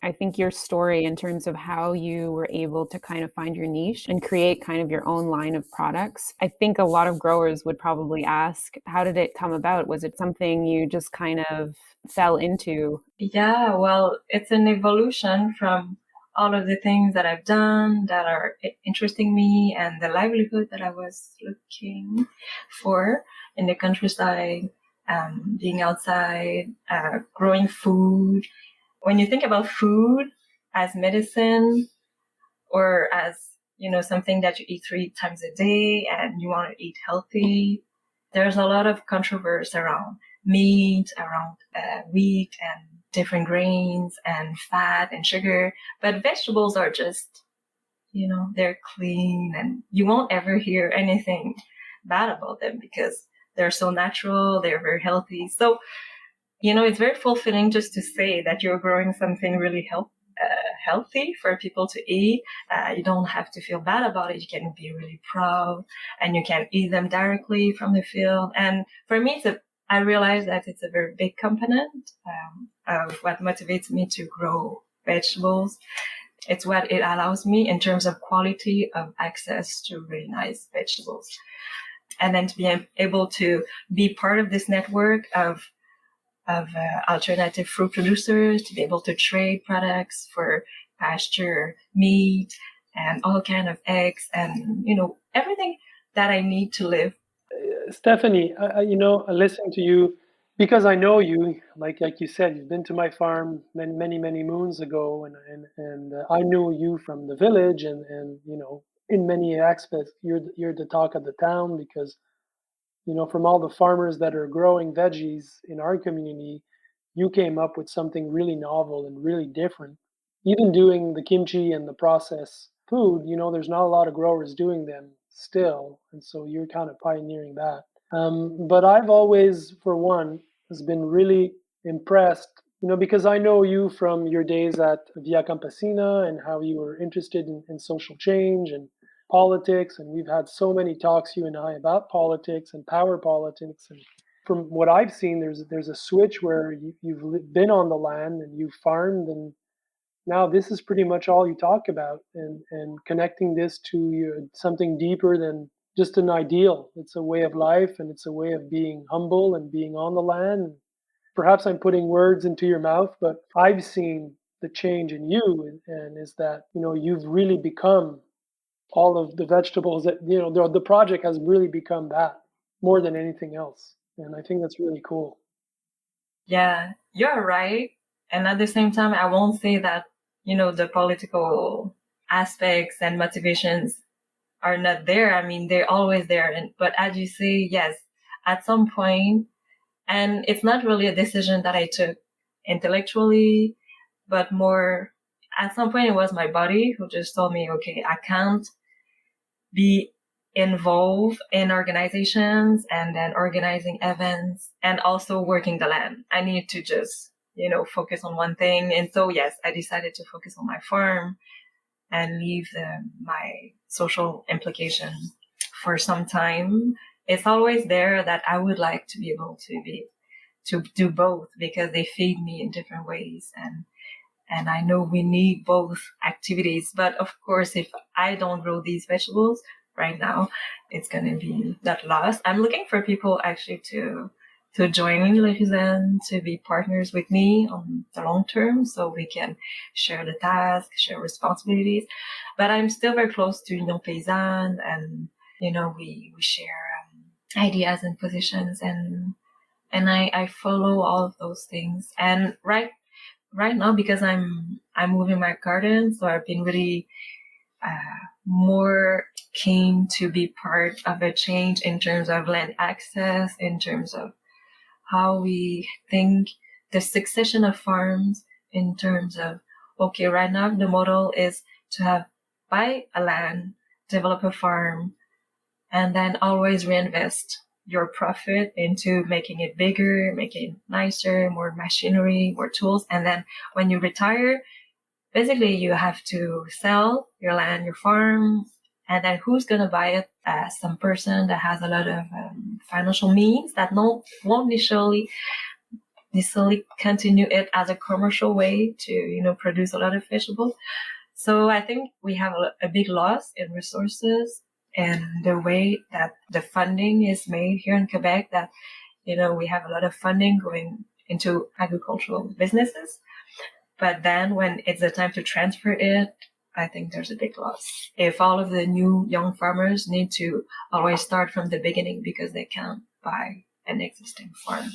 I think your story in terms of how you were able to kind of find your niche and create kind of your own line of products, I think a lot of growers would probably ask, how did it come about? Was it something you just kind of fell into? Yeah, well, it's an evolution from all of the things that I've done that are interesting me and the livelihood that I was looking for in the countryside, being outside, growing food. When you think about food as medicine or as, something that you eat 3 times a day and you want to eat healthy, there's a lot of controversy around meat, around wheat and different grains and fat and sugar. But vegetables are just, they're clean and you won't ever hear anything bad about them because they're so natural, they're very healthy. So, it's very fulfilling just to say that you're growing something really healthy for people to eat. You don't have to feel bad about it. You can be really proud and you can eat them directly from the field. And for me, I realize that it's a very big component of what motivates me to grow vegetables. It's what it allows me in terms of quality of access to really nice vegetables. And then to be able to be part of this network of alternative fruit producers, to be able to trade products for pasture, meat, and all kind of eggs, and everything that I need to live. Stephanie, listening to you, because I know you, like you said, you've been to my farm many moons ago, and I knew you from the village, and in many aspects, you're the talk of the town because. From all the farmers that are growing veggies in our community, you came up with something really novel and really different. Even doing the kimchi and the processed food, there's not a lot of growers doing them still. And so you're kind of pioneering that. But I've always, for one, has been really impressed, because I know you from your days at Via Campesina and how you were interested in social change and politics. And we've had so many talks, you and I, about politics and power politics. And from what I've seen, there's a switch where you've been on the land and you've farmed, and now this is pretty much all you talk about, and connecting this to something deeper than just an ideal. It's a way of life, and it's a way of being humble and being on the land. Perhaps I'm putting words into your mouth, but I've seen the change in you, and is that, you've really become all of the vegetables that, the project has really become that more than anything else. And I think that's really cool. Yeah, you're right. And at the same time, I won't say that, the political aspects and motivations are not there. I mean, they're always there. But as you say, yes, at some point, and it's not really a decision that I took intellectually, but more at some point it was my body who just told me, okay, I can't be involved in organizations and then organizing events and also working the land. I need to just, focus on one thing. And so, yes, I decided to focus on my farm and leave my social implication for some time. It's always there that I would like to be able to do both, because they feed me in different ways. And I know we need both activities. But of course, if I don't grow these vegetables right now, it's going to be that loss. I'm looking for people actually to join in Le Rizin, to be partners with me on the long term, so we can share the tasks, share responsibilities. But I'm still very close to Union Paysanne, and, we share ideas and positions, and I follow all of those things. And right now, because I'm moving my garden, so I've been really more keen to be part of a change in terms of land access, in terms of how we think the succession of farms, in terms of, okay, right now the model is to buy a land, develop a farm, and then always reinvest your profit into making it bigger, making it nicer, more machinery, more tools. And then when you retire, basically you have to sell your land, your farm, and then who's going to buy it? Some person that has a lot of financial means that won't necessarily continue it as a commercial way to, produce a lot of vegetables. So I think we have a big loss in resources, and the way that the funding is made here in Quebec, that, we have a lot of funding going into agricultural businesses. But then when it's the time to transfer it, I think there's a big loss. If all of the new young farmers need to always start from the beginning because they can't buy an existing farm.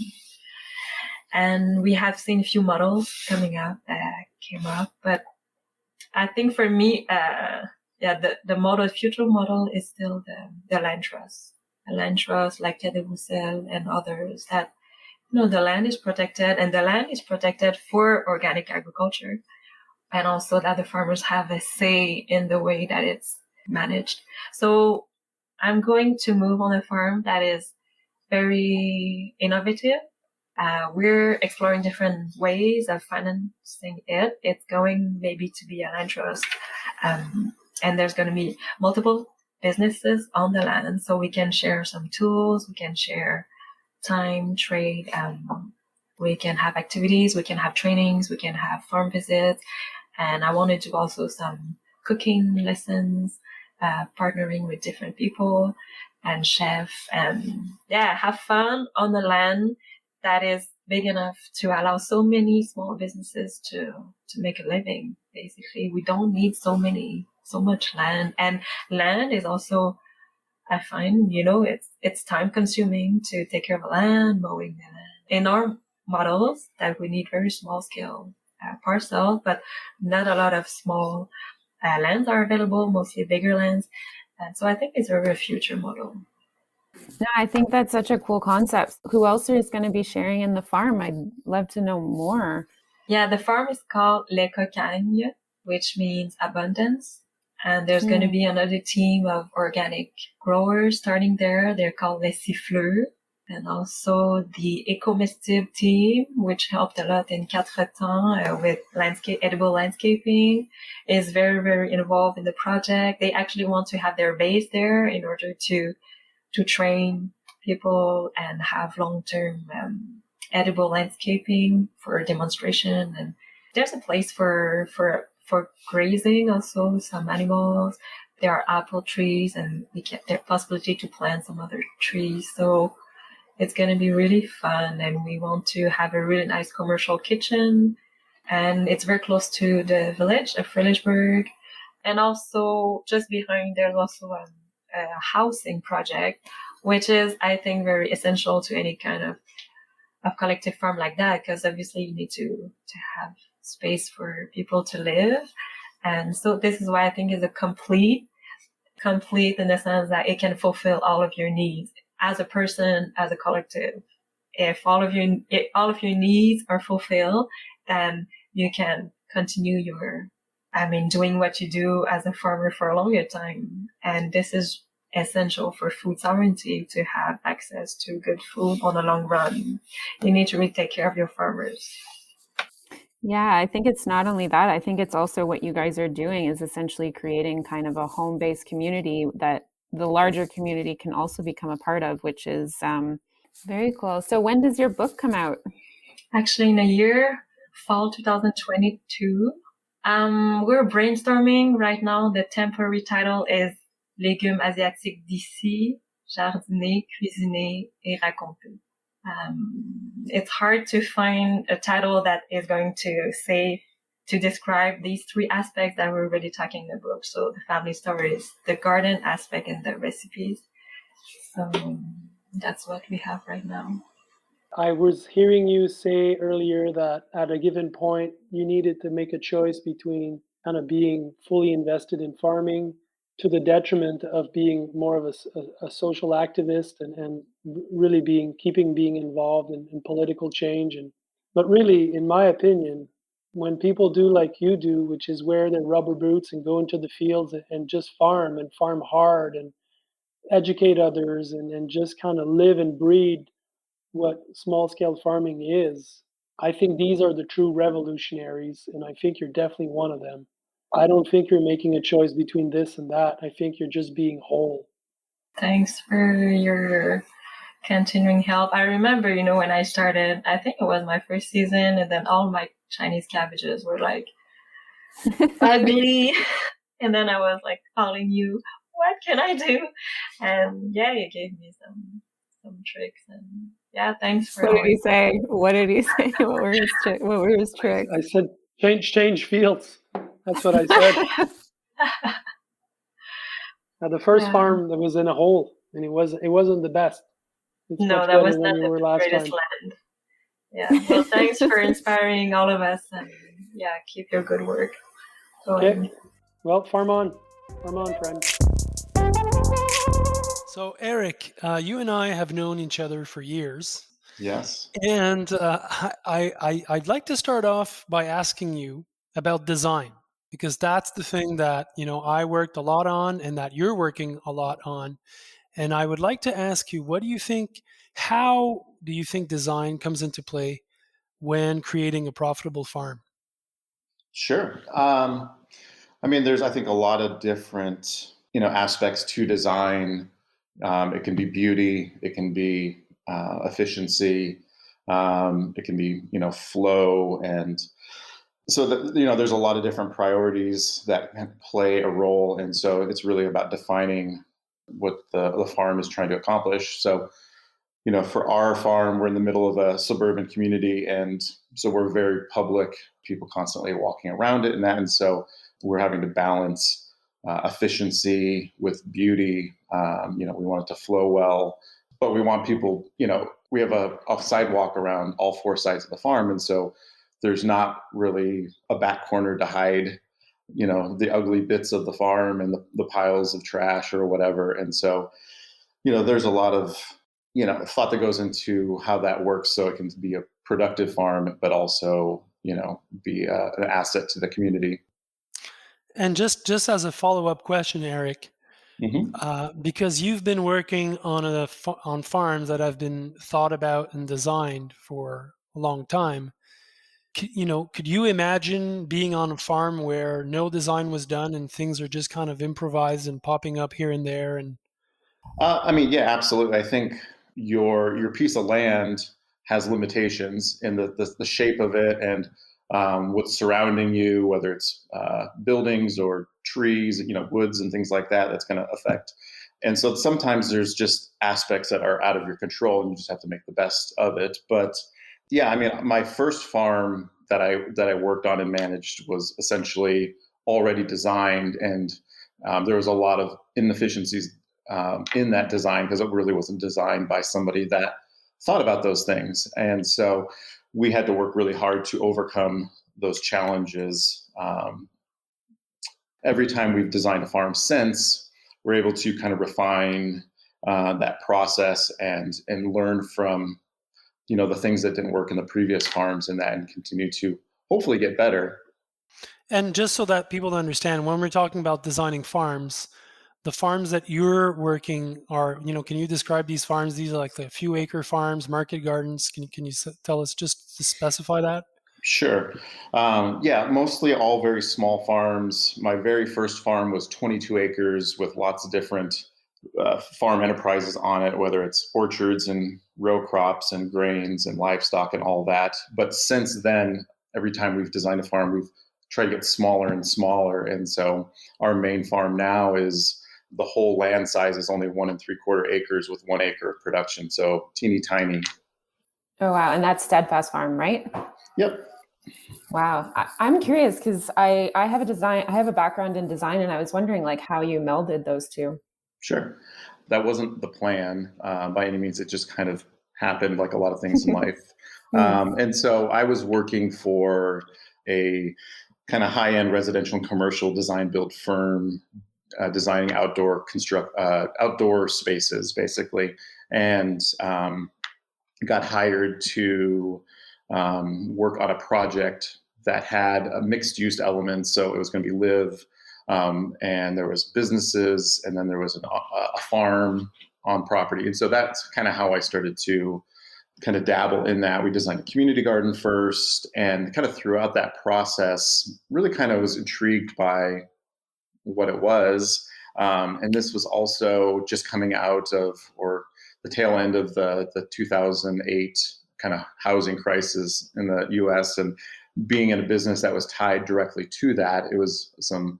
And we have seen a few models coming up that came up, but I think for me, the future model is still the land trust. The land trust like Quai de Roussel and others, that, the land is protected, and the land is protected for organic agriculture. And also that the farmers have a say in the way that it's managed. So I'm going to move on a farm that is very innovative. We're exploring different ways of financing it. It's going maybe to be a land trust. And there's going to be multiple businesses on the land, so we can share some tools, we can share time, trade, we can have activities, we can have trainings, we can have farm visits. And I want to do also some cooking lessons, partnering with different people and chef, and have fun on the land that is big enough to allow so many small businesses to make a living. Basically, we don't need so much land, and land is also, I find, it's time consuming to take care of the land, mowing the land. In our models that we need very small scale parcel, but not a lot of small lands are available, mostly bigger lands. And so I think it's a very future model. No, I think that's such a cool concept. Who else is going to be sharing in the farm? I'd love to know more. Yeah, the farm is called Les Cocagnes, which means abundance. And there's going to be another team of organic growers starting there. They're called Les Siffleurs. and also the Ecomestible team, which helped a lot in Quatre Temps with edible landscaping, is very, very involved in the project. They actually want to have their base there in order to train people and have long-term edible landscaping for demonstration. And there's a place for grazing also, some animals. There are apple trees, and we get the possibility to plant some other trees. So it's going to be really fun, and we want to have a really nice commercial kitchen. And it's very close to the village of Frelichburg. And also just behind, there's also a housing project, which is, I think, very essential to any kind of collective farm like that, because obviously you need to have space for people to live. And so this is why I think it's a complete in the sense that it can fulfill all of your needs as a person, as a collective. If all of your needs are fulfilled, then you can continue doing what you do as a farmer for a longer time. And this is essential for food sovereignty, to have access to good food on the long run. You need to really take care of your farmers. Yeah, I think it's not only that. I think it's also what you guys are doing is essentially creating kind of a home-based community that the larger community can also become a part of, which is very cool. So when does your book come out? Actually, in a year, fall 2022. We're brainstorming right now. The temporary title is Légumes asiatiques d'ici, jardiner, cuisiner et raconter. It's hard to find a title that is going to describe these three aspects that we're really talking in the book. So the family stories, the garden aspect, and the recipes. So that's what we have right now. I was hearing you say earlier that at a given point, you needed to make a choice between kind of being fully invested in farming to the detriment of being more of a social activist and really being involved in political change. But really, in my opinion, when people do like you do, which is wear their rubber boots and go into the fields and just farm hard and educate others and just kind of live and breed what small scale farming is, I think these are the true revolutionaries, and I think you're definitely one of them. I don't think you're making a choice between this and that. I think you're just being whole. Thanks for your continuing help. I remember, when I started, I think it was my first season, and then all my Chinese cabbages were like ugly. And then I was like calling you, what can I do? And yeah, you gave me some tricks, and yeah, thanks for. What did he say? What were his tricks? I said change fields. That's what I said. Now, the first farm that was in a hole, and it wasn't the best. No, that was not the greatest land. Yeah. Well, thanks for inspiring all of us, and yeah, keep your good work going. Okay. Well, farm on, friend. So, Eric, you and I have known each other for years. Yes. And I'd like to start off by asking you about design, because that's the thing that, I worked a lot on and that you're working a lot on. And I would like to ask you, how do you think design comes into play when creating a profitable farm? Sure. There's, I think, a lot of different, aspects to design. It can be beauty, it can be efficiency, it can be, flow. And so that, there's a lot of different priorities that play a role. And so it's really about defining what the farm is trying to accomplish. So, for our farm, we're in the middle of a suburban community. And so we're very public, people constantly walking around it and that. And so we're having to balance efficiency with beauty. We want it to flow well, but we want people, we have a sidewalk around all four sides of the farm. And so there's not really a back corner to hide, the ugly bits of the farm and the piles of trash or whatever. And so, there's a lot of, thought that goes into how that works so it can be a productive farm, but also, be an asset to the community. And just as a follow-up question, Eric, because you've been working on farms that have been thought about and designed for a long time. Could you imagine being on a farm where no design was done and things are just kind of improvised and popping up here and there? And yeah, absolutely. I think your piece of land has limitations in the shape of it and what's surrounding you, whether it's buildings or trees, woods and things like that. That's going to affect. And so sometimes there's just aspects that are out of your control, and you just have to make the best of it. But yeah, my first farm that I worked on and managed was essentially already designed, and there was a lot of inefficiencies in that design because it really wasn't designed by somebody that thought about those things. And so we had to work really hard to overcome those challenges. Every time we've designed a farm since, we're able to kind of refine that process and learn from the things that didn't work in the previous farms and continue to hopefully get better. And just so that people understand, when we're talking about designing farms, the farms that you're working are, can you describe these farms? These are like the few acre farms, market gardens. Can you tell us, just to specify that? Sure. Yeah, mostly all very small farms. My very first farm was 22 acres with lots of different farm enterprises on it, whether it's orchards and row crops and grains and livestock and all that. But since then, every time we've designed a farm, we've tried to get smaller and smaller. And so our main farm now is the whole land size is only 1 3/4 acres with 1 acre of production. So teeny tiny. Oh, wow. And that's Steadfast Farm, right? Yep. Wow. I'm curious because I have a background in design, and I was wondering how you melded those two. Sure. That wasn't the plan by any means. It just kind of happened like a lot of things in life. And so I was working for a kind of high-end residential and commercial design build firm, designing outdoor spaces, basically, and got hired to work on a project that had a mixed-use element. So it was going to be live, and there was businesses, and then there was a farm on property. And so that's kind of how I started to kind of dabble in that. We designed a community garden first, and kind of throughout that process, really kind of was intrigued by what it was. And this was also just coming out of, or the tail end of the 2008 kind of housing crisis in the US, and being in a business that was tied directly to that. It was some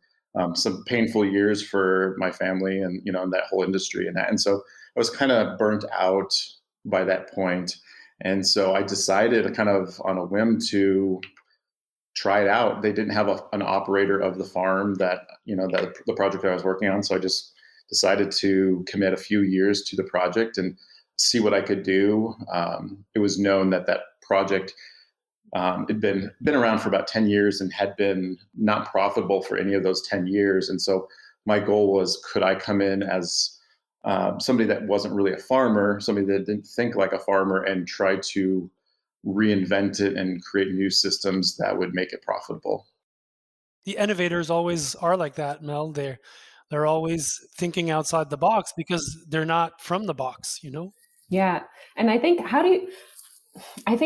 painful years for my family and, in that whole industry and that. And so I was kind of burnt out by that point. And so I decided kind of on a whim to try it out. They didn't have an operator of the farm that the project that I was working on. So I just decided to commit a few years to the project and see what I could do. It was known that project had been around for about 10 years and had been not profitable for any of those 10 years. And so my goal was, could I come in as somebody that wasn't really a farmer, somebody that didn't think like a farmer, and try to reinvent it and create new systems that would make it profitable. The innovators always are like that, Mel. They're always thinking outside the box because they're not from the box, Yeah. And I think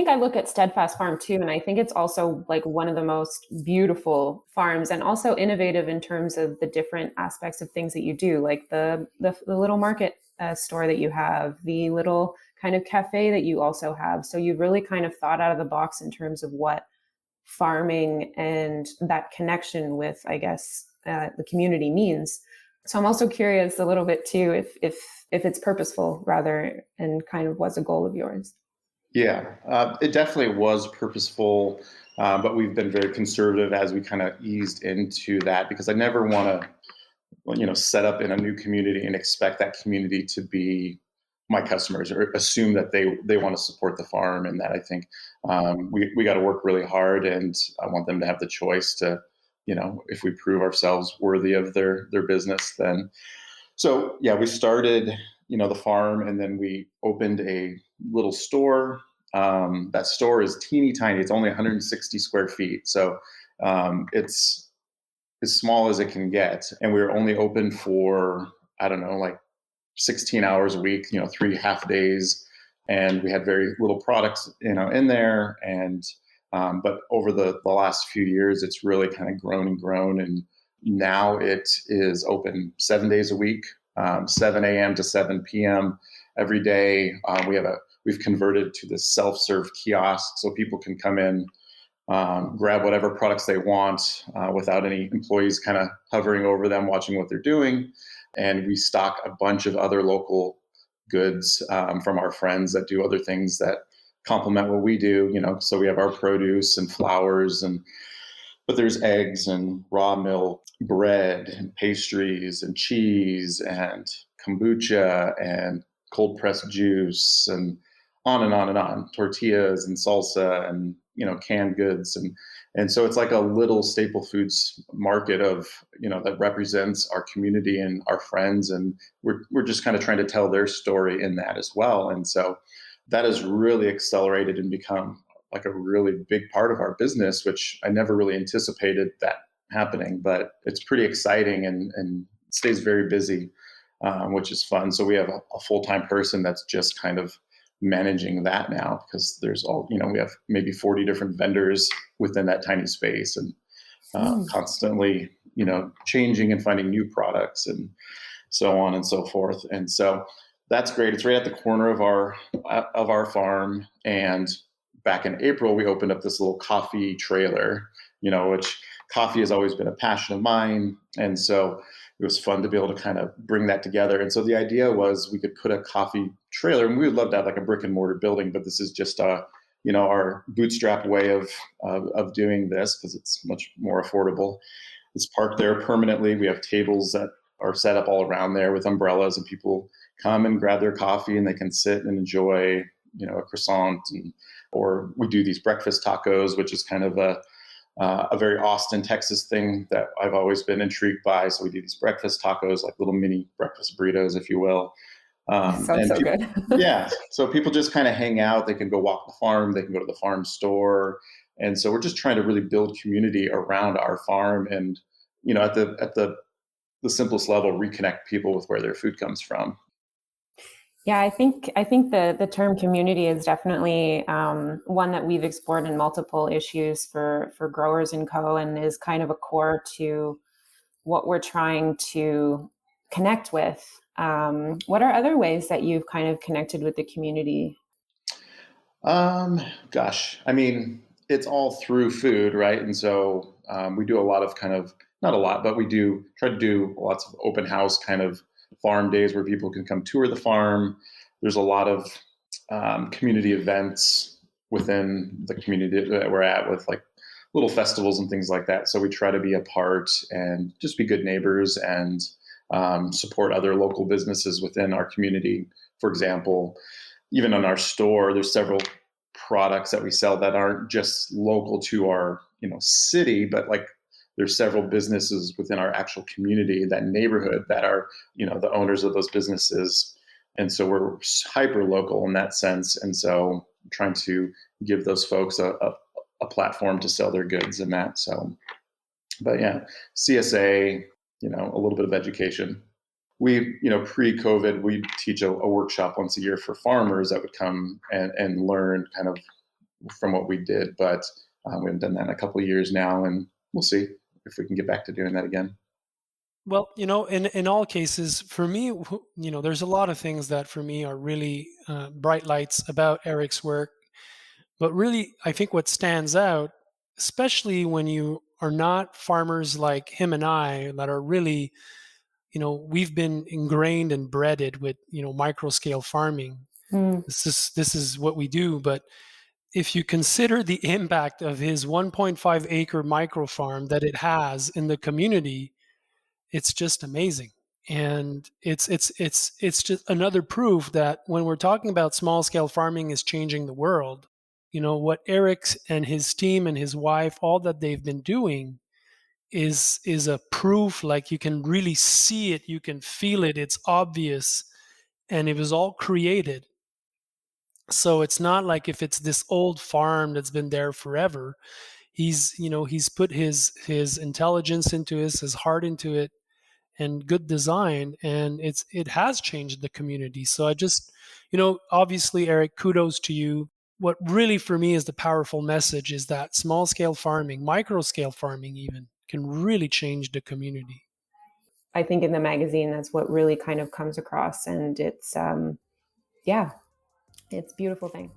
I look at Steadfast Farm too, and I think it's also like one of the most beautiful farms, and also innovative in terms of the different aspects of things that you do, like the little market store that you have, the little kind of cafe that you also have. So you've really kind of thought out of the box in terms of what farming and that connection with, I guess, the community means. So I'm also curious a little bit too, if it's purposeful rather, and kind of was a goal of yours. Yeah, it definitely was purposeful, but we've been very conservative as we kind of eased into that, because I never want to, set up in a new community and expect that community to be my customers or assume that they want to support the farm. And that I think we got to work really hard, and I want them to have the choice to, if we prove ourselves worthy of their business, then. So yeah, we started, the farm, and then we opened a little store. That store is teeny tiny. It's only 160 square feet. So it's as small as it can get. And we were only open for, I don't know, like 16 hours a week, 3 half days, and we had very little products, in there. And but over the last few years, it's really kind of grown and grown, and now it is open 7 days a week, 7 a.m. to 7 p.m. every day. We've converted to this self-serve kiosk, so people can come in, grab whatever products they want without any employees kind of hovering over them, watching what they're doing. And we stock a bunch of other local goods from our friends that do other things that complement what we do. So we have our produce and flowers, but there's eggs and raw milk, bread and pastries and cheese and kombucha and cold pressed juice and on and on and on, tortillas and salsa and canned goods, and so it's like a little staple foods market of that represents our community and our friends, and we're just kind of trying to tell their story in that as well. And so that has really accelerated and become like a really big part of our business, which I never really anticipated that happening, but it's pretty exciting and stays very busy, which is fun. So we have a full-time person that's just kind of managing that now, because there's we have maybe 40 different vendors within that tiny space, and constantly, changing and finding new products and so on and so forth. And so that's great. It's right at the corner of our farm. And back in April, we opened up this little coffee trailer, which coffee has always been a passion of mine. And so it was fun to be able to kind of bring that together. And so the idea was we could put a coffee trailer, and we would love to have like a brick and mortar building, but this is just our bootstrap way of doing this, because it's much more affordable. It's parked there permanently. We have tables that are set up all around there with umbrellas, and people come and grab their coffee and they can sit and enjoy, a croissant. Or we do these breakfast tacos, which is kind of a very Austin, Texas thing that I've always been intrigued by. So we do these breakfast tacos, like little mini breakfast burritos, if you will. Sounds so good. Yeah. So people just kind of hang out. They can go walk the farm. They can go to the farm store. And so we're just trying to really build community around our farm, and, at the simplest level, reconnect people with where their food comes from. Yeah, I think the term community is definitely one that we've explored in multiple issues for Growers & Co., and is kind of a core to what we're trying to connect with. What are other ways that you've kind of connected with the community? Gosh, I mean, it's all through food, right? And so we do a lot of not a lot, but we do try to do lots of open house kind of farm days where people can come tour the farm. There's a lot of community events within the community that we're at, with like little festivals and things like that. So we try to be a part and just be good neighbors and support other local businesses within our community. For example, even in our store, there's several products that we sell that aren't just local to our city, but like there's several businesses within our actual community, that neighborhood, that are the owners of those businesses. And so we're hyper local in that sense. And so trying to give those folks a platform to sell their goods and that. So, but yeah, CSA, a little bit of education. We, pre-COVID, we teach a workshop once a year for farmers that would come and learn kind of from what we did. But we haven't done that in a couple of years now, and we'll see if we can get back to doing that again. Well, in all cases, for me, there's a lot of things that for me are really bright lights about Eric's work. But really, I think what stands out, especially when you are not farmers like him and I, that are really, we've been ingrained and breaded with, micro scale farming. This is what we do. But if you consider the impact of his 1.5 acre micro farm that it has in the community, it's just amazing. And it's just another proof that when we're talking about small scale farming is changing the world, what Eric and his team and his wife, all that they've been doing is a proof. Like, you can really see it, you can feel it, it's obvious, and it was all created. So it's not like if it's this old farm that's been there forever. He's put his intelligence into his heart into it, and good design, and it has changed the community. So I just, obviously, Eric, kudos to you. What really for me is the powerful message is that small scale farming, micro scale farming even, can really change the community. I think in the magazine, that's what really kind of comes across. And it's, it's a beautiful thing.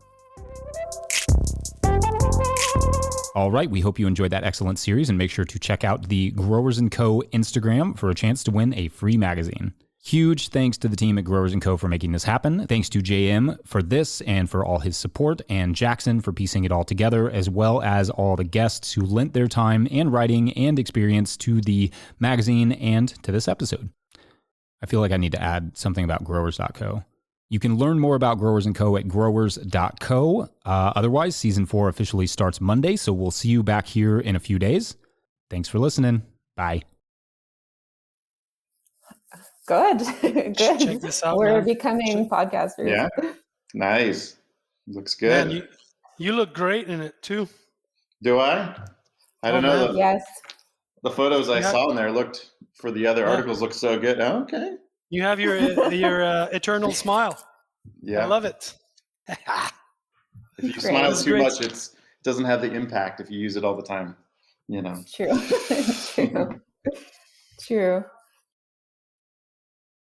All right, we hope you enjoyed that excellent series, and make sure to check out the Growers & Co. Instagram for a chance to win a free magazine. Huge thanks to the team at Growers & Co. for making this happen. Thanks to JM for this and for all his support, and Jackson for piecing it all together, as well as all the guests who lent their time and writing and experience to the magazine and to this episode. I feel like I need to add something about Growers.co. You can learn more about Growers & Co. at growers.co. Otherwise, season 4 officially starts Monday, so we'll see you back here in a few days. Thanks for listening. Bye. Good. Good. Check this out. We're becoming podcasters. Yeah. Nice. Looks good. Man, you look great in it too. Do I? I don't know. Yes. The photos I saw in there looked, for the other articles, looked so good. Oh, okay. You have your eternal smile. Yeah. I love it. If you smile too much, it doesn't have the impact if you use it all the time. True. True.